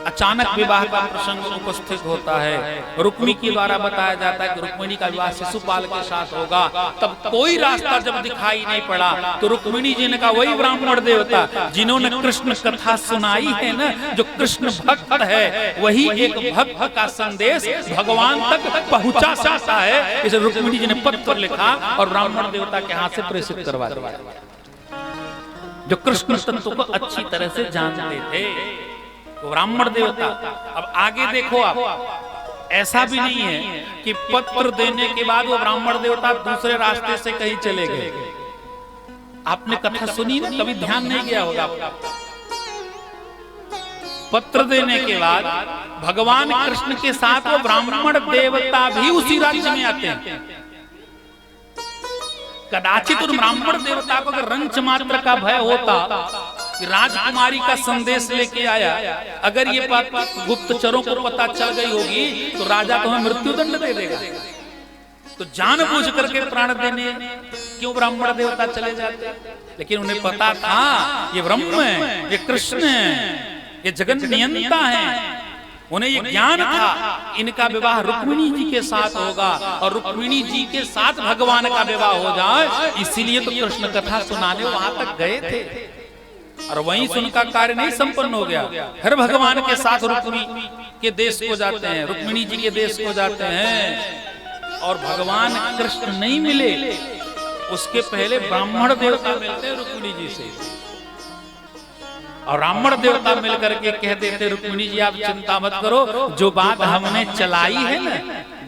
अचानक विवाह का प्रसंग उपस्थित होता है, रुक्मी के द्वारा बताया जाता है कि रुक्मिणी का विवाह शिशुपाल के साथ होगा। तब कोई रास्ता जब दिखाई नहीं पड़ा, तो रुक्मिणी जी ने कहा, वही ब्राह्मण देवता जिन्होंने कृष्ण कथा सुनाई है ना, जो कृष्ण भक्त है, वही एक भक्त का संदेश भगवान तक पहुंचा सकता है। इसे रुक्मिणी जी ने पत्र लिखा और ब्राह्मण देवता के हाथ से प्रेषित करवा दिया, जो कृष्ण तत्व को अच्छी तरह से जानते थे, ब्राह्मण देवता। अब आगे देखो आप, ऐसा भी नहीं है कि पत्र देने के बाद वो ब्राह्मण देवता दूसरे रास्ते से कहीं चले गए। आपने कथा सुनी ना, कभी ध्यान नहीं गया होगा आपका। पत्र देने के बाद भगवान कृष्ण के साथ वो ब्राह्मण देवता भी उसी राज्य में आते हैं। कदाचित उन ब्राह्मण देवता को अगर रंच मात्र का भय होता कि राजकुमारी का संदेश लेके आया, अगर ये बात गुप्तचरों को पता चल गई होगी, तो राजा तो हमें मृत्युदंड दे देगा। तो जानबूझ करके प्राण देने क्यों ब्राह्मण देवता चले जाते? लेकिन उन्हें पता था ये ब्रह्म है, ये कृष्ण है, ये जगत नियंता है। उन्हें ये ज्ञान था इनका विवाह रुक्मिणी जी के साथ होगा, और रुक्मिणी जी के साथ भगवान का विवाह हो जाए, इसीलिए तो कृष्ण कथा सुनाने वहां तक गए थे। और वहीं से उनका कार्य नहीं संपन्न हो गया, हर भगवान के साथ रुक्मिणी के देश को जाते हैं, रुक्मिणी जी के देश को जाते हैं, और भगवान कृष्ण नहीं मिले, उसके पहले ब्राह्मण देवता मिलते हैं रुक्मिणी जी से, और ब्राह्मण देवता मिलकर के कह देते, रुक्मिणी जी आप चिंता मत करो, जो बात हमने चलाई है ना,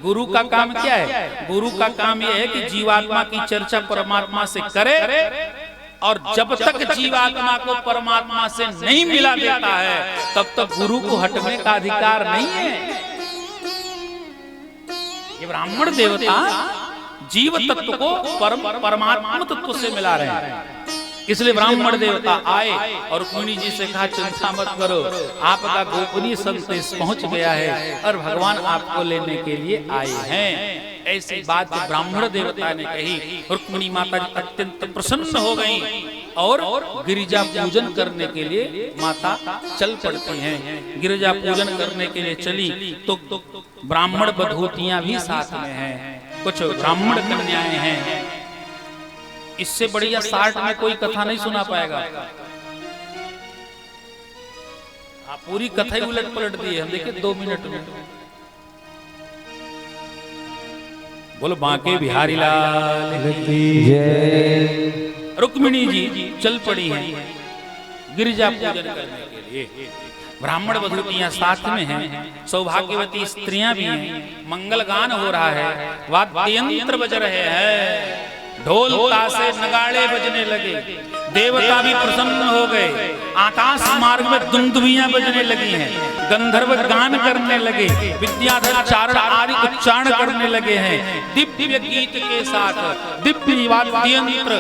गुरु का काम क्या है? गुरु का काम यह है कि जीवात्मा की चर्चा परमात्मा से करे, और जब तक जीवात्मा को परमात्मा से नहीं मिला देता है, तब तक गुरु को हटने का अधिकार नहीं है। ये ब्राह्मण देवता जीव तत्व को परमात्मा तत्व से मिला रहे हैं। इसलिए ब्राह्मण देवता आए और रुक्मिणी जी से कहा, चिंता मत करो, आपका गोपनीय संदेश पहुंच गया है और भगवान आपको लेने के लिए आए हैं। ऐसी बात ब्राह्मण देवता ने कही, रुक्मिणी माता जी अत्यंत प्रसन्न हो गई और गिरिजा पूजन करने के लिए माता चल पड़ती हैं। गिरिजा पूजन करने के लिए चली तो ब्राह्मण बधूतियां भी साथ में हैं, कुछ ब्राह्मण कन्याएं हैं। इससे बढ़िया 60 में कोई कथा नहीं सुना पाएगा। हाँ, पूरी कथा ही उलट पलट दी है। हम देखिए 2 मिनट में। बोलो बांके बिहारी लाल की जय। रुक्मिणी जी चल पड़ी हैं गिरिजा पूजन करने के लिए। ब्राह्मण बधूतियां साथ में हैं, सौभाग्यवती स्त्रियां भी हैं। मंगल गान हो रहा है, वाद्य यंत्र बज रहे हैं, ढोल ताशे नगाड़े बजने लगे, देवता भी प्रसन्न हो गए। आकाश मार्ग में दुंदुभियां बजने लगी हैं, गंधर्व गान करने लगे, विद्याधर चारण आदि उच्चारण करने लगे हैं। दिव्य गीत के साथ दिव्य वाद्य यंत्र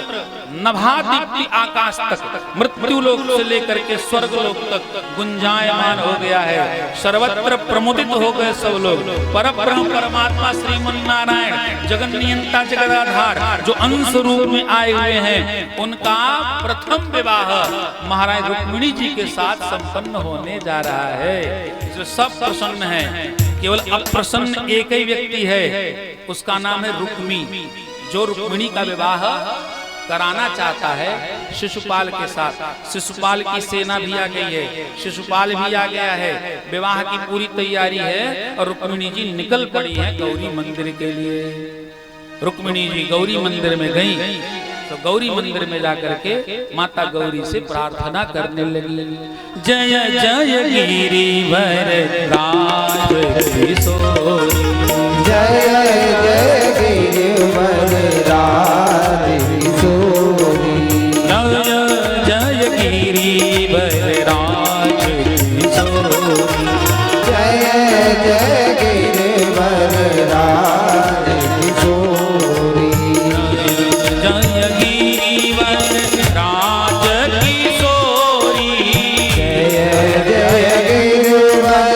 नभा दिव्य आकाश तक, मृत्यु लोक से लेकर के स्वर्ग लोक तक गुंजायमान हो गया है। सर्वत्र प्रमुदित हो गए सब लोग। परब्रह्म परमात्मा श्रीमन नारायण जगन नियंता जगदाधार जो अंश रूप में आए हुए हैं, उनका प्रथम विवाह महाराज रुक्मिणी जी के साथ संपन्न होने जा रहा है। इसमें सब प्रसन्न हैं, केवल अप्रसन्न एक ही व्यक्ति है, उसका नाम है रुक्मी, जो रुक्मिणी का विवाह कराना चाहता है शिशुपाल के साथ। शिशुपाल की सेना भी आ गई है, शिशुपाल भी आ गया है, विवाह की पूरी तैयारी है और रुक्मिणी जी निकल पड़ी है गौरी मंदिर के लिए। रुक्मिणी जी गौरी मंदिर में गई तो गौरी मंदिर में जाकर के माता गौरी से प्रार्थना करने लगी। जय जय गिरिवर राज किशोरी, जय जय गिरिवर राज किशोरी, जय जय गिरिवर राज किशोरी, जय जय गिरिवर राज किशोरी, जय गिरिवर राज किशोरी, जय जय गिरिवर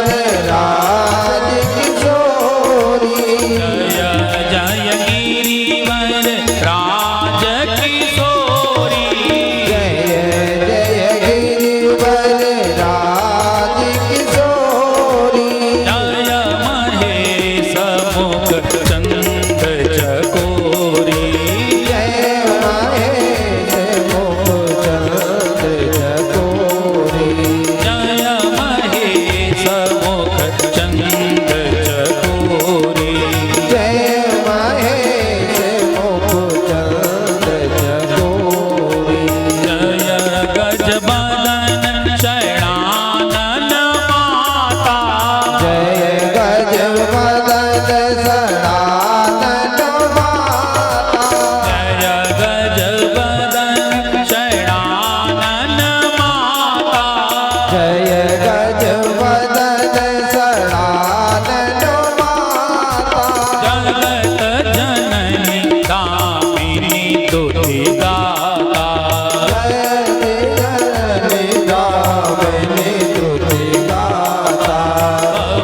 राज किशोरी, जय जय गिरिवर राज किशोरी, जय जय गिरिवर राज किशोरी, जय महेश मुख चंद चकोरी, जय महेश मुख चंद चकोरी, जय महेश मुख चंद चकोरी, जय महेश मुख चंद चकोरी, जय गजबदन शरणानन माता, जय गजबदन सनातन माता, जय गजबदन शरणानन माता, जय गजबदन सनातन माता, जगत जननी दामिनी दुति दाता, जय जननी दामिनी तुति गाता,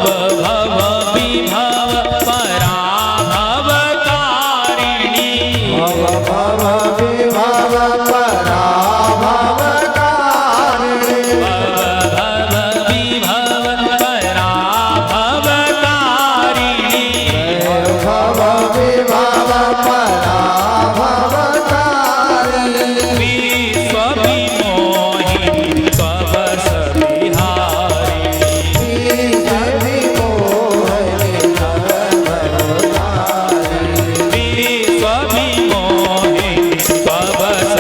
भव भव विभव पराभव कारिणी, भव भव विभव पराभव कारिणी, भव विभव पराभव कारिणी, भव विभव पराभव कारिणी, विश्व विमोहिनी स्ववश विहारिणी, विधि मोहिनी सर्वधारिणी, विश्व विमोहिनी स्ववश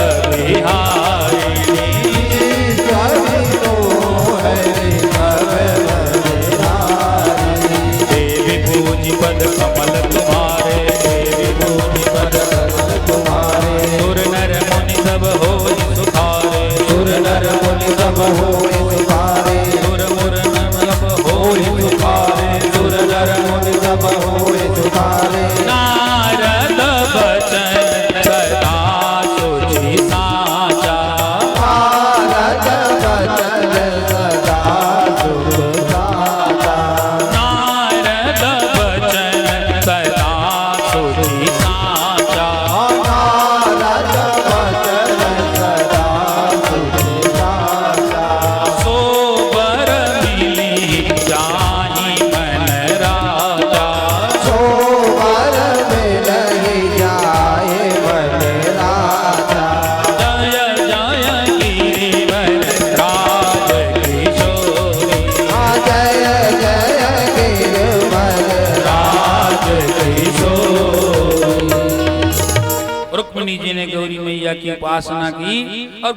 की उपासना की और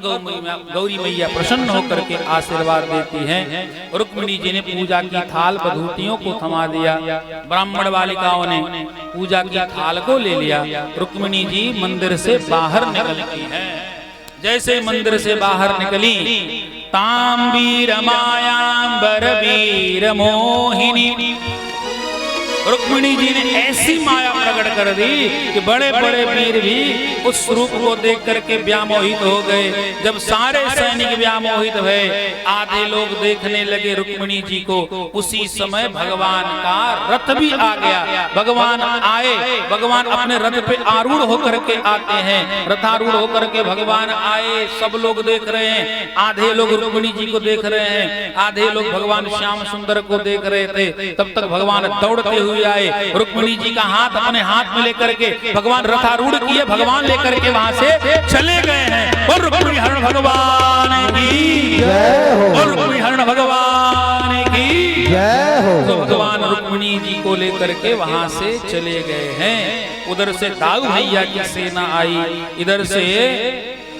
गौरी मैया प्रसन्न होकर के आशीर्वाद देती हैं। रुक्मिणी जी ने पूजा की थाल बधूतियों को थमा दिया। ब्राह्मण बालिकाओं ने पूजा की थाल को ले लिया। रुक्मिणी जी मंदिर से बाहर निकलती हैं। जैसे मंदिर से बाहर निकली, तांबीर मायांबर वीर मोहिनी, रुक्मिणी जी ने ऐसी माया प्रकट कर दी कि बड़े बड़े वीर भी उस रूप को देख करके व्यामोहित हो गए। जब सारे सैनिक व्यामोहित हुए, आधे लोग देखने लगे रुक्मिणी जी को, उसी समय भगवान का रथ भी आ गया। भगवान आए, भगवान अपने रथ पे आरूढ़ होकर के आते हैं। रथारूढ़ होकर के भगवान आए, सब लोग देख रहे हैं। आधे लोग रुक्मिणी जी को देख रहे हैं, आधे लोग भगवान श्याम सुंदर को देख रहे थे। तब तक भगवान दौड़ते हुए आए, रुक्मिणी जी का हाथ अपने हाथ में लेकर के भगवान रथारूढ़ किए, भगवान लेकर के वहां से चले गए हैं। और रुक्मिणी हरण भगवान की जय हो, और रुक्मिणी हरण भगवान की जय हो। तो भगवान रुक्मिणी जी को लेकर के वहां से चले गए हैं। उधर से दाऊ भैया की सेना आई, इधर से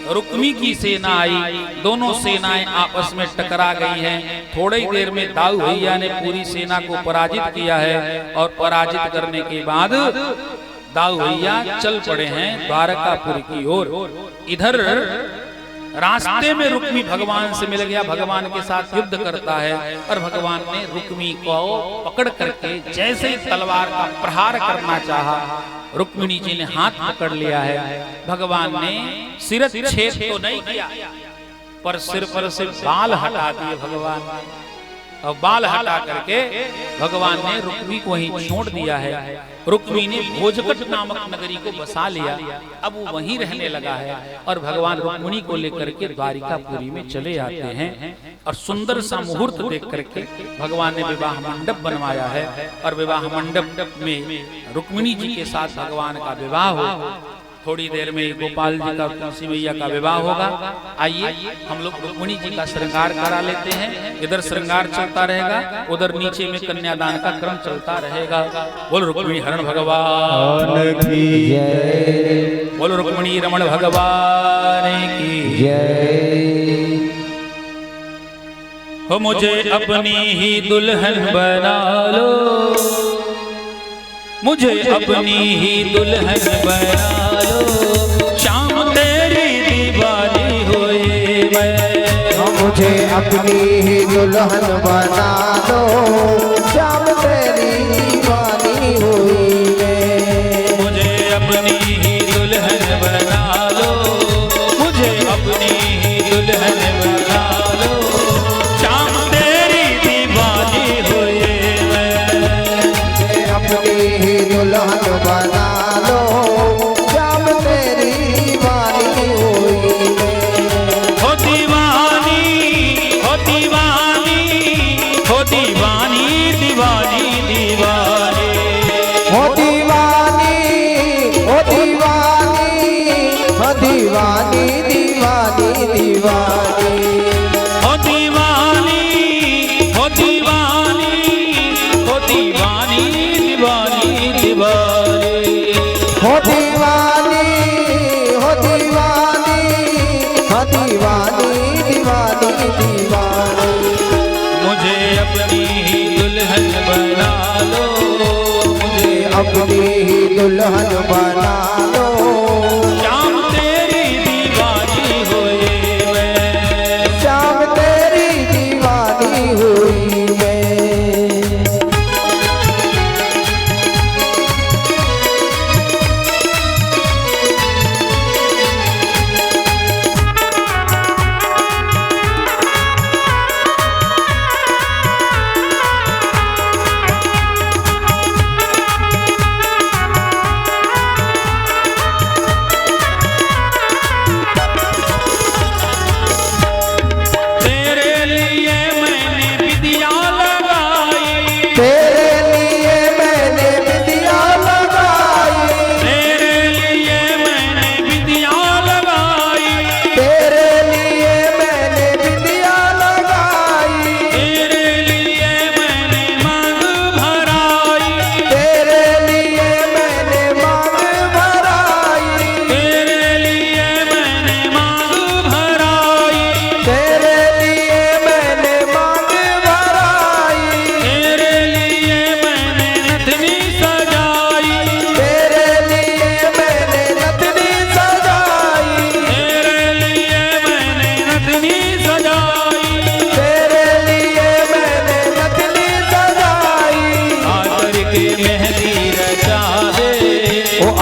रुक्मी की सेना आई। दोनों सेनाएं आपस में टकरा गई हैं। थोड़ी देर में दाऊ भैया ने पूरी सेना को पराजित किया है और पराजित करने के बाद दाऊ भैया चल पड़े हैं द्वारकापुर की ओर। इधर रास्ते में रुक्मी भगवान से मिल गया, भगवान के साथ युद्ध करता है और भगवान ने रुक्मी को पकड़ करके जैसे ही तलवार का प्रहार करना चाहा, रुक्मिणी जी ने हाथ पकड़ लिया है। भगवान ने सिर छेद तो नहीं किया, पर सिर पर से बाल हटा दिए भगवान, और बाल हटा करके भगवान ने रुक्मी को वहीं छोड़ दिया है। रुक्मी ने भोजकट नामक नगरी को बसा लिया, अब वो वहीं रहने लगा है। और भगवान रुक्मिणी को लेकर के द्वारिकापुरी में चले आते हैं और सुंदर सा मुहूर्त देख करके भगवान ने विवाह मंडप बनवाया है। और विवाह मंडप में रुक्मिणी जी के साथ भगवान का विवाह हो। थोड़ी देर में गोपाल जी का तुलसी मैया का विवाह होगा। आइए हम लोग रुक्मिणी जी का श्रृंगार करा लेते हैं। इधर श्रृंगार चलता रहेगा, उधर नीचे में कन्यादान का क्रम चलता रहेगा। बोल रुक्मिणी हरण भगवान की जय, बोल रुक्मिणी रमण भगवान की जय। हो मुझे अपनी ही दुल्हन बना लो, मुझे अपनी ही दुल्हन बना लो, शाम तेरी दीवानी होए मैं। मुझे अपनी ही दुल्हन बना लो, शाम तेरी दीवानी हुई मैं। मुझे अपनी ही दुल्हन बना लो, मुझे अपनी ही दुल्हन बना लो, शाम तेरी दीवानी होए मैं। अपनी ही दुल्हन बना लो, शाम तेरी दीवानी हुई मैं। हो दीवानी, हो दीवानी, हो दीवानी, दीवानी दीवानी, हो दीवानी, हो दीवानी, हो दीवानी, दीवानी दीवानी, हो दीवानी, हो दीवानी, हो दीवानी, दीवानी दीवानी, हो दीवानी, हो दीवानी, हो दीवानी, दीवानी दीवानी। मुझे अपनी ही दुल्हन बना लो, मुझे अपनी ही दुल्हन बना लो, शाम तेरी दीवानी होए मैं। शाम तेरी दीवानी हुई मैं।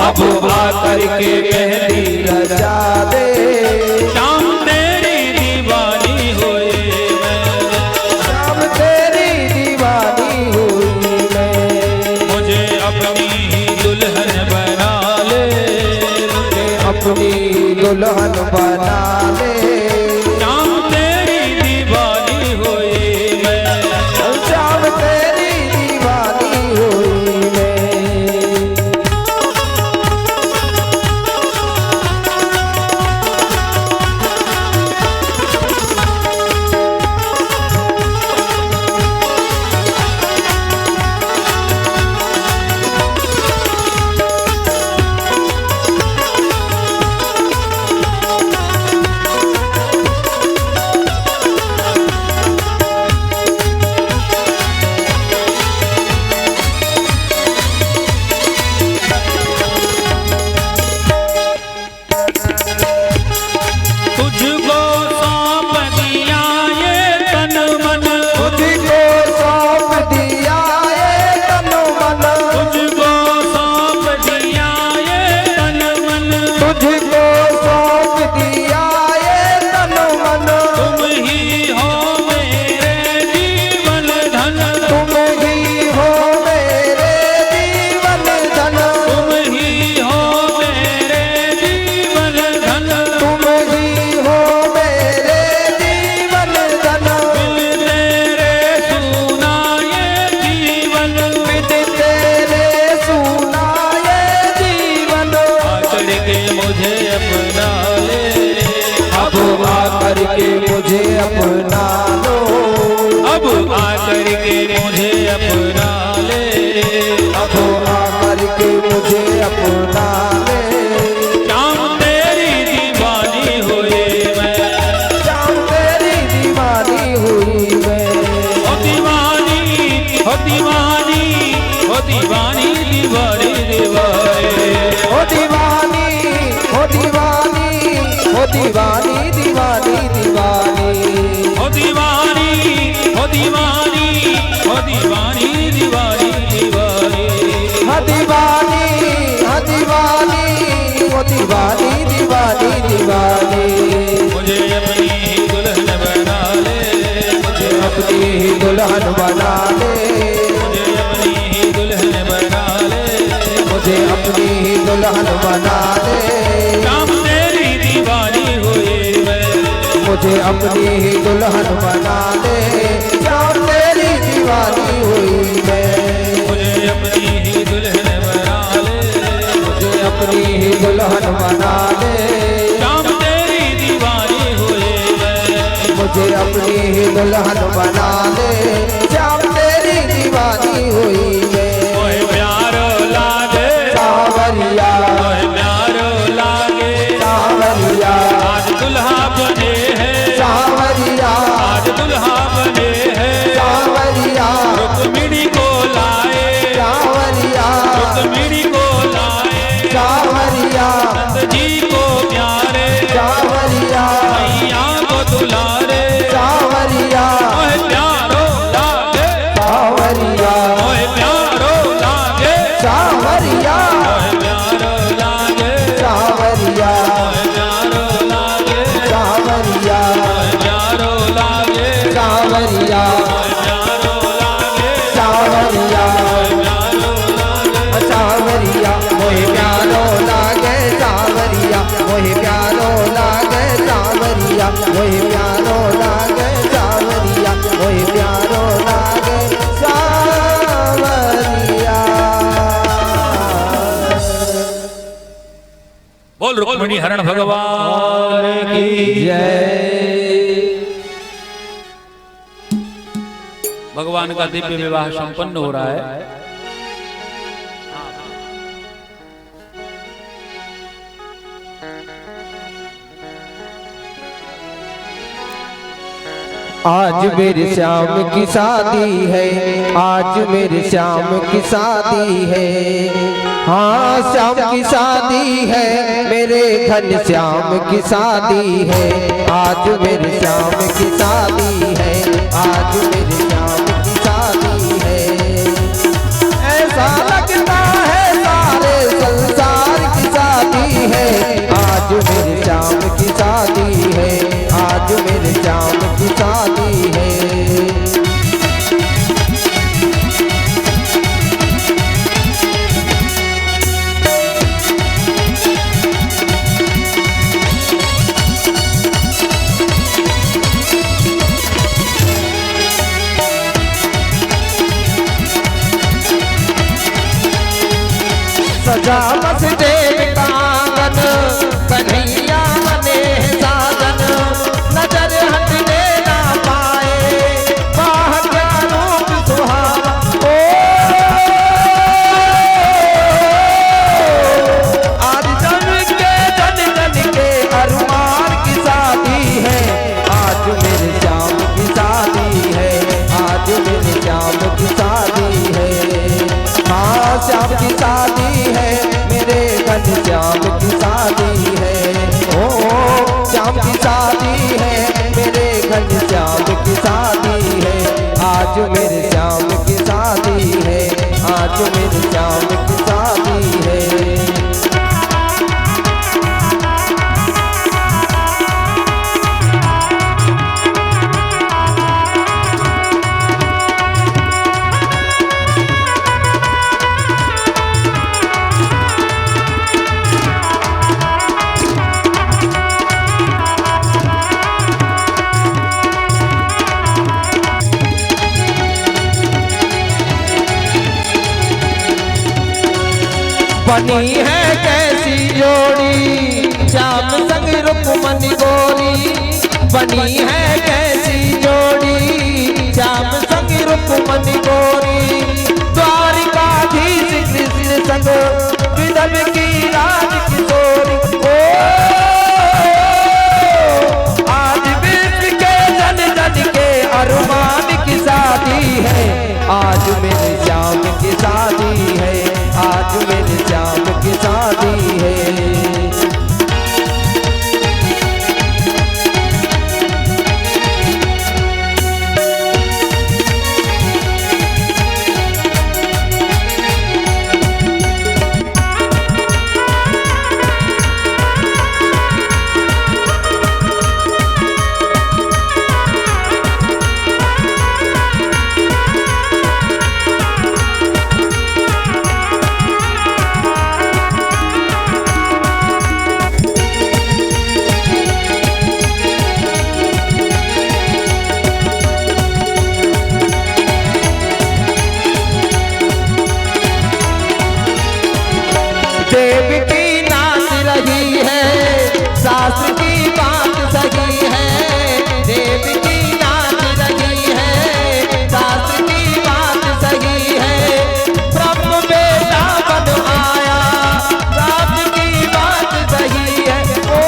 अब आकर के मेहंदी रचा दे, श्याम तेरी दीवानी हुई मैं, श्याम तेरी दीवानी हुई मैं। मुझे अपनी ही दुल्हन बना ले, मुझे अपनी दुल्हन बना ले, श्याम तेरी दीवानी हुई मैं, श्याम तेरी दीवानी हुई मैं। तुझको सौंप दिया ये तन मन, तुझको सौंप दिया ये तन मन, तुझको सौंप दिया ये तन मन, तुझको सौंप दिया ये तन मन। तुम ही हो मेरे जीवन धन, तुम ही हो मेरे जीवन धन, तुम ही हो मेरे जीवन धन, तुम ही हो मेरे जीवन धन। बिन तेरे सुना ये जीवन, बिन तेरे सुना ये जीवन। आकर के मुझे अपना ले, अब आकर के मुझे अपना लो, अब आकर के मुझे अपना ले, अब आकर के मुझे अपना ले। श्याम तेरी दीवानी हुई मैं, श्याम तेरी दीवानी हुई मैं। ओ दीवानी, ओ दीवानी, ओ दीवानी, दीवानी दीवानी, ओ दीवानी, ओ दीवानी, ओ दीवानी दीवानी दीवानी। ओ दीवानी, ओ दीवानी, ओ दीवानी दीवानी दीवानी, हाँ दीवानी, हाँ दीवानी, ओ दीवानी दीवानी दीवानी। मुझे अपनी ही दुल्हन बना ले, मुझे अपनी ही दुल्हन बना ले, मुझे अपनी ही दुल्हन बना ले, मुझे अपनी ही दुल्हन बना ले। श्याम तेरी दीवानी हुई मैं, मुझे अपनी ही दुल्हन बना ले, श्याम तेरी दीवानी हुई मैं। मुझे अपनी ही दुल्हन बना ले, मुझे अपनी ही दुल्हन बना ले, श्याम तेरी दीवानी हुई मैं, मुझे अपनी ही दुल्हन बना ले, श्याम तेरी दीवानी हुई मैं। ओए प्यारो लागे सावरिया, ओए प्यारो लागे, सावरिया, आज दुल्हा बने हैं, सावरिया, आज दुल्हा बने हैं, सावरिया, रुक्मिणी को लाए, सावरिया, रुक्मिणी को लाए, सावरिया, नंद जी को प्यारे, सावरिया, मैया को दुलारे, सावरिया, ओए प्यारो लागे, सावरिया, ओए प्यारो लागे, सावरिया, ओए प्यारो लागे, सावरिया, ओए प्यारो लागे, सावरिया, ओए प्यारो लागे, सावरिया, ओए प्यारो लागे, सावरिया, ओए प्यारो लागे, सावरिया, मोहे प्यारो लागे सावरिया, मोहे प्यारो लागे सावरिया, मोहे प्यारो लागे सावरिया, मोहे प्यारो लागे सावरिया। बोल रुक्मिणी हरण भगवान की जय। भगवान का दिव्य विवाह संपन्न हो रहा है। आज मेरे श्याम की शादी है, आज मेरे श्याम की शादी है, हाँ श्याम की शादी है, मेरे घन श्याम की शादी है, आज मेरे श्याम की शादी है, आज मेरे श्याम की शादी है। ऐसा लगता है सारे संसार बस देव कांगन कन्हैया बने साजन, नजर हटने ना पाए बाह क्या रूप सुहावा। आज जन के अरमान की शादी है, आज मेरे श्याम की शादी है, आज मेरे श्याम की शादी है। हाँ श्याम की शादी है, मेरे घनश्याम की शादी है। ओ श्याम की शादी है, मेरे घनश्याम की शादी है। आज मेरे श्याम की शादी है, आज मेरे श्याम की शादी है। बनी है कैसी जोड़ी श्याम संग रुक्मणी गोरी, बनी है कैसी जोड़ी श्याम संग रुक्मणी गोरी। द्वारिकाधीश कृष्ण संग विदर्भ की राज किशोरी। ओ आज विश्व के जन जन के अरमान की शादी है, आज मेरे श्याम की शादी है, आज मेरे श्याम की शादी है। देव की नाच रही है, शास्त्र की बात सही है। देव की नाच रही है, शास्त्र की बात सही है। ब्रह्म बेटा बन आया, राज की बात सही है। ओ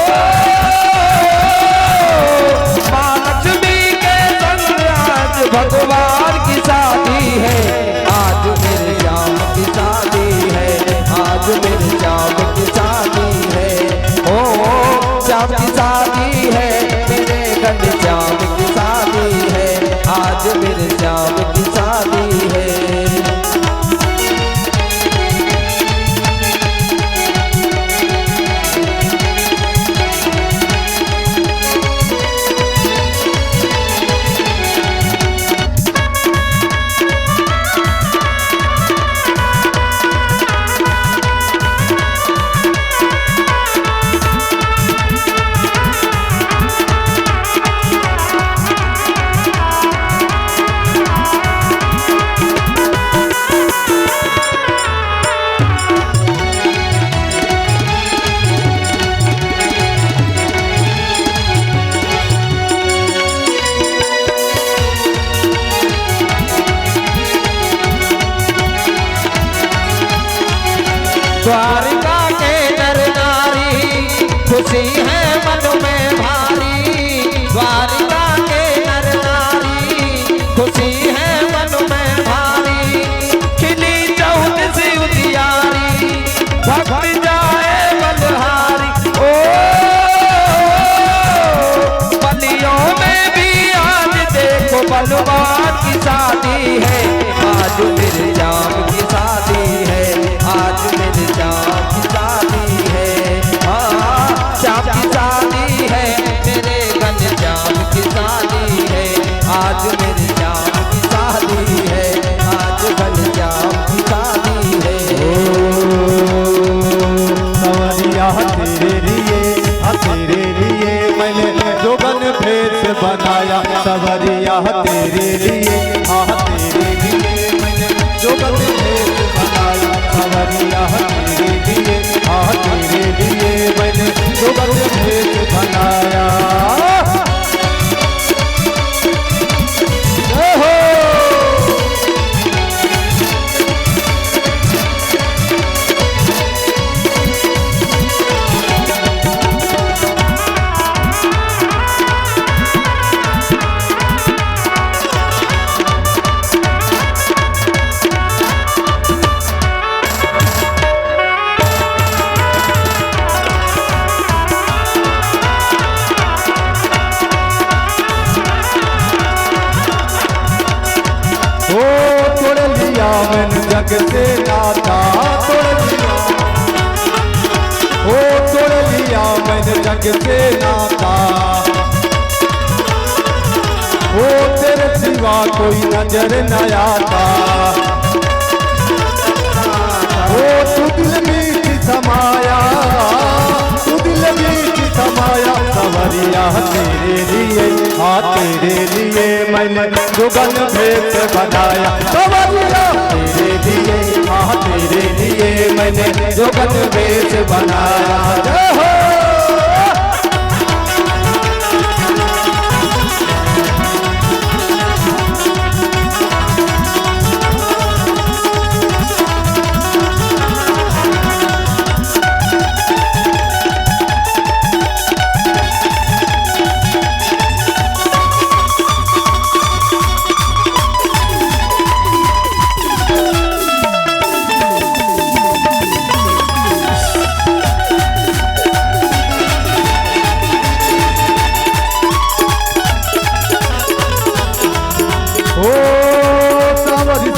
माँ लक्ष्मी के संग आज भगवान की शादी है, आज मेरे श्याम की शादी है, आज मेरे श्याम की शादी है। ओ श्याम की शादी है, मेरे घनश्याम की शादी है, आज मेरे श्याम की शादी है। द्वारिका के नर नारी खुशी है मन में भारी। द्वारिका के नर नारी खुशी है मन में भारी। खिली चौदसी उजियारी भक्त जाए बलहारी। ओ बलियों में भी आज देखो बलवान की शादी है, आज मेरे श्याम की शादी है, आज मेरे श्याम की शादी है। हाँ श्याम की शादी है, मेरे घनश्याम की शादी है, आज मेरे श्याम की शादी है, आज घनश्याम की शादी है। सवरिया तेरे लिए मैंने जोगन भेष बनाया। सवरिया तेरे लिए, हाँ तेरे लिए मैंने जोगन भेष बनाया। सवरिया तेरे लिए, हाँ तेरे लिए मैंने जोगन भेष बनाया। जय हो। मैंने जग से नाता तोड़ लिया, ओ तोड़ लिया मैंने जग से नाता, ओ तेरे सिवा कोई नजर न आता, ओ तू दिल में समाया, तू दिल में समाया, सवरिया तेरे लिए, हाँ तेरे लिए मैंने जोगन भेष बनाया। सवरिया तेरे लिए, हाँ तेरे लिए मैंने जोगन भेष बनाया। जय हो।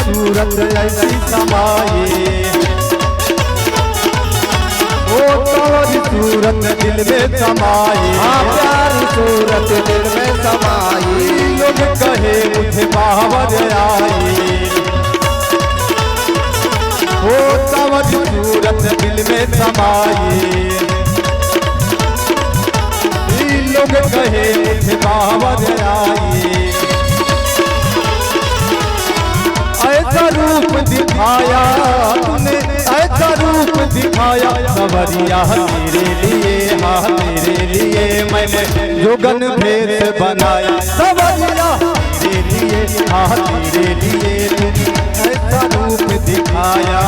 सूरत ऐसी समाये, ओ तेरी सूरत दिल में समाये, प्यारी सूरत दिल में समाई, लोग कहे मुझे बाहर आई, ओ तेरी सूरत दिल में समाये, लोग कहे मुझे बाहर आई, ऐसा रूप दिखाया तूने, ऐसा रूप दिखाया, सवरिया तेरे लिए, हाँ तेरे लिए मैंने जोगन भेष बनाया। सवरिया तेरे लिए, हाँ तेरे लिए तूने ऐसा रूप दिखाया।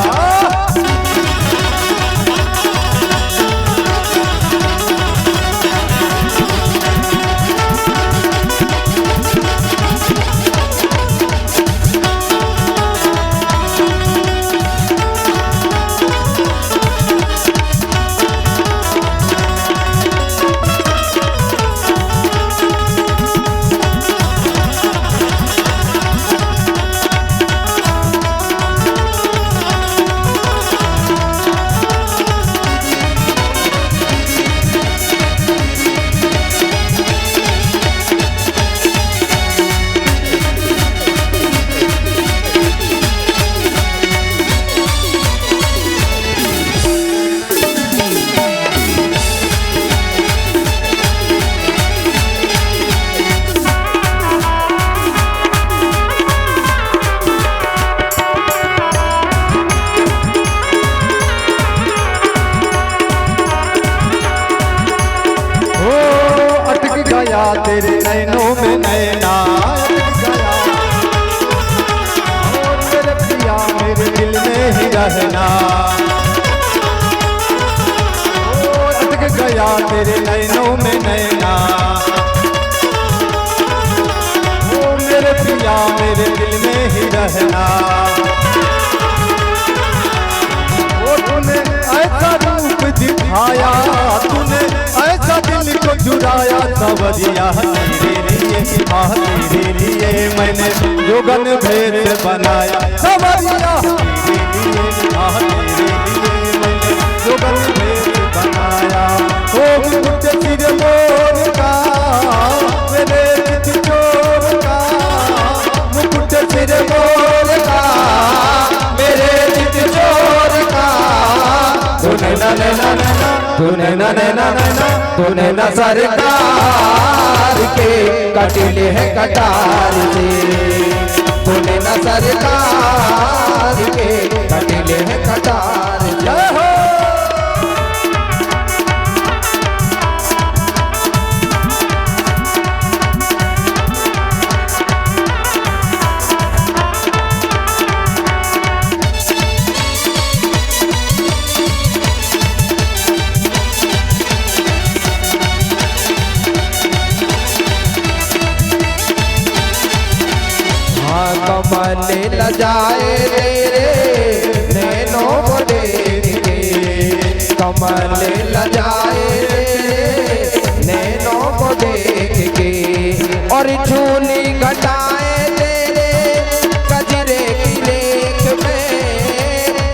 तेरे नैनों में नैना गया, और तेरे पिया मेरे दिल में ही रहना, ओ अटक गया तेरे नैनों में नैना, ओ मेरे पिया मेरे दिल में ही रहना, ओ तूने ऐसा रूप दिखाया, तूने ऐसा दिल को चुराया। सवरिया तेरे लिए, हाँ तेरे लिए मैंने जोगन भेष बनाया। सवरिया तेरे लिए, हाँ तेरे लिए मैंने जोगन भेष बनाया। ओ मुकुट सिर मोर का मेरे चित चोर का, मुकुट सिर मोर का मेरे चित चोर का, तूने ना नैना नैना, तूने ना नैना नैना, तूने न सरकार के कटिले है कटार से, तूने न सरकार के कटिले है कटार से। कमल लजाए तेरे नैनों को देख के, कमल लजाए तेरे नैनों को देख के, और झूली घटाए तेरे कजरे की लेख में,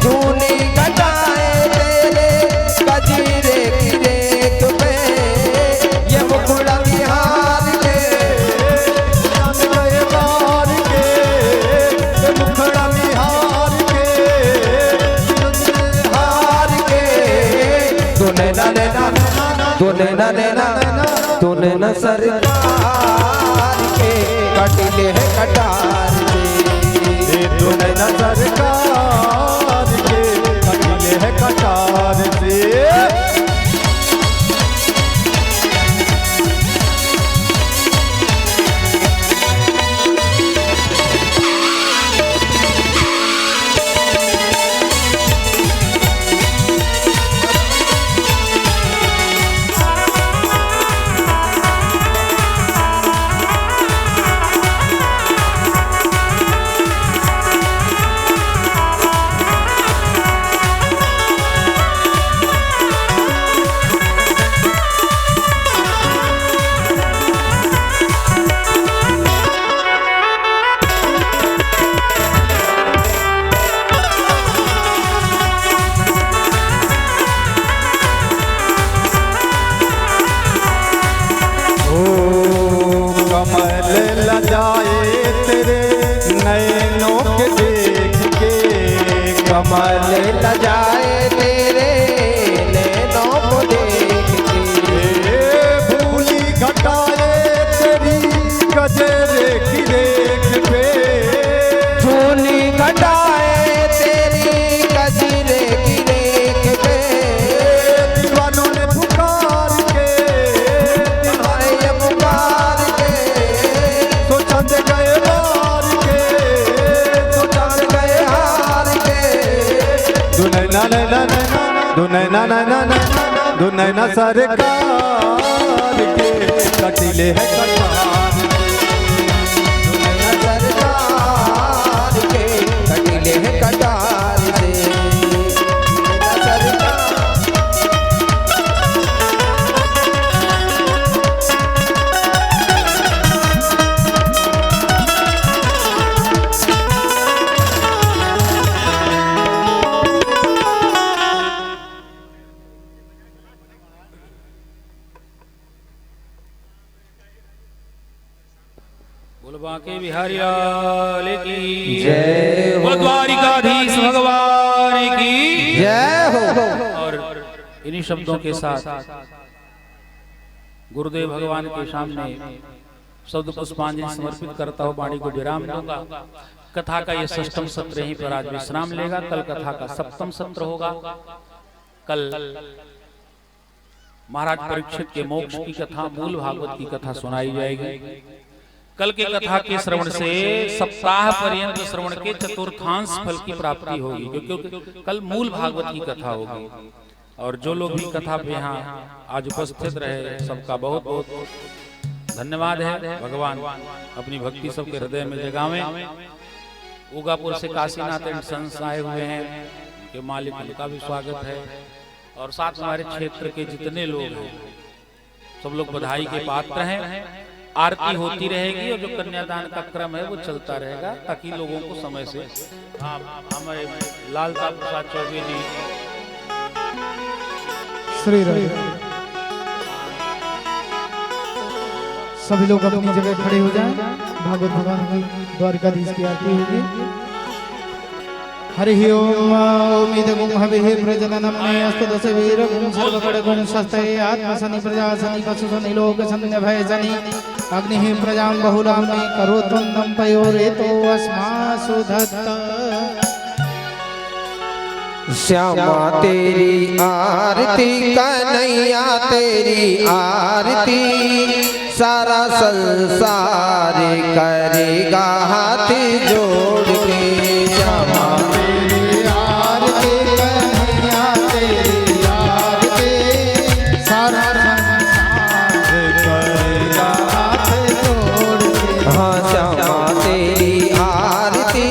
झूली घटाए तेरे कजरे की लेख में, ये मुकुड़ा बिहार के चांद गए बार के, ये मुखड़ा बिहार के, हार के, तूने न नैना, तूने न नैना, तूने न सरकार के कटिले है कटार से, तूने न सरकार के कटिले है कटार से। कमल लजाए तेरे नैनों के देख के, कमल लजाए तेरे नैनों को देख के, भूली घटाए तेरी गजरे की रेख पे, झूली घटाए तेरी कजरे की रेख पे, दीवानों ने पुकार के, ये पुकार के, तो चंद गए बार के, तो चल गए हार के, दुनैना नैना दुनैना नैना दुनैना सरकार के कटिले है कटार, दुनिया सरकार के कटिले हैं कटार से, दुनिया सरकार बोल बांके बिहारी लाल की जय हो। बोल द्वारिकाधीश भगवान की जय हो। और इन्हीं शब्दों के साथ गुरुदेव भगवान के सामने शब्द पुष्पांजलि समर्पित करता हूँ, वाणी को विराम दूंगा। कथा का ये 6वां सत्र यहीं पर आज विश्राम लेगा। कल कथा का 7वां सत्र होगा। कल महाराज परीक्षित के मोक्ष की कथा, मूल भागवत की कथा सुनाई जाएगी। कल के कथा के श्रवण से सप्ताह पर्यंत श्रवण के चतुर्थांश फल की प्राप्ति होगी, क्योंकि कल मूल भागवत की कथा होगी। और जो लोग भी कथा पे यहाँ आज उपस्थित रहे, सबका बहुत बहुत धन्यवाद है। भगवान अपनी भक्ति सबके हृदय में जगावें। उगापुर से काशीनाथ एंड सन्स आए हुए हैं, उनके मालिक उनका भी स्वागत है। और साथ हमारे क्षेत्र के जितने लोग हैं सब लोग बधाई के पात्र हैं। आरती होती रहेगी और जो कन्यादान का क्रम है वो चलता रहेगा, ताकि लोगों को समय से हमारे लालता प्रसाद चौबे जी श्री राम। सभी लोग अपनी जगह खड़े हो जाएं। भागवत भगवान की द्वारकाधीश की आरती होगी। हरि ओम ओमिदगुं हविः प्रजननं मे अस्तु दश वीरगुं सर्वगणगुं शस्ते आत्मसनि प्रजासनि पशुसनि लोकसनि भयसनि अग्निः प्रजां बहुलां मे करोत्वन्दं पयोरेतो अस्मासु धत्त। श्यामा तेरी आरती, कन्हैया तेरी आरती, सारा संसार करेगा हाथ जोड़ के। श्यामा तेरी आरती, कन्हैया तेरी आरती, सारा संसार करेगा हाथ जोड़ के। हाँ, श्यामा तेरी आरती,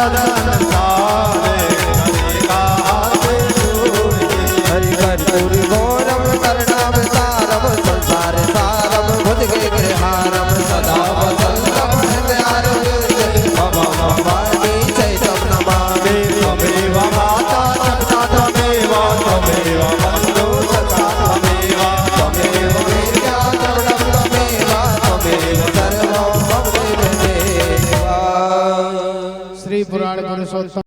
चरण सारे करेगा हाथ जोड़ के। हरि कर्पूर गौरम करुणावतारम संसार सारम भुजगे हारम सदा वसंतम हृदयारविंदे मम भवानी चैतम नमामि। त्वमेव माता पिता त्वमेव त्वमेव बन्धु सखा त्वमेव त्वमेव विद्या द्रविणं त्वमेव त्वमेव सर्वं मम देव देवा। श्री पुराण पुरुषोत्तम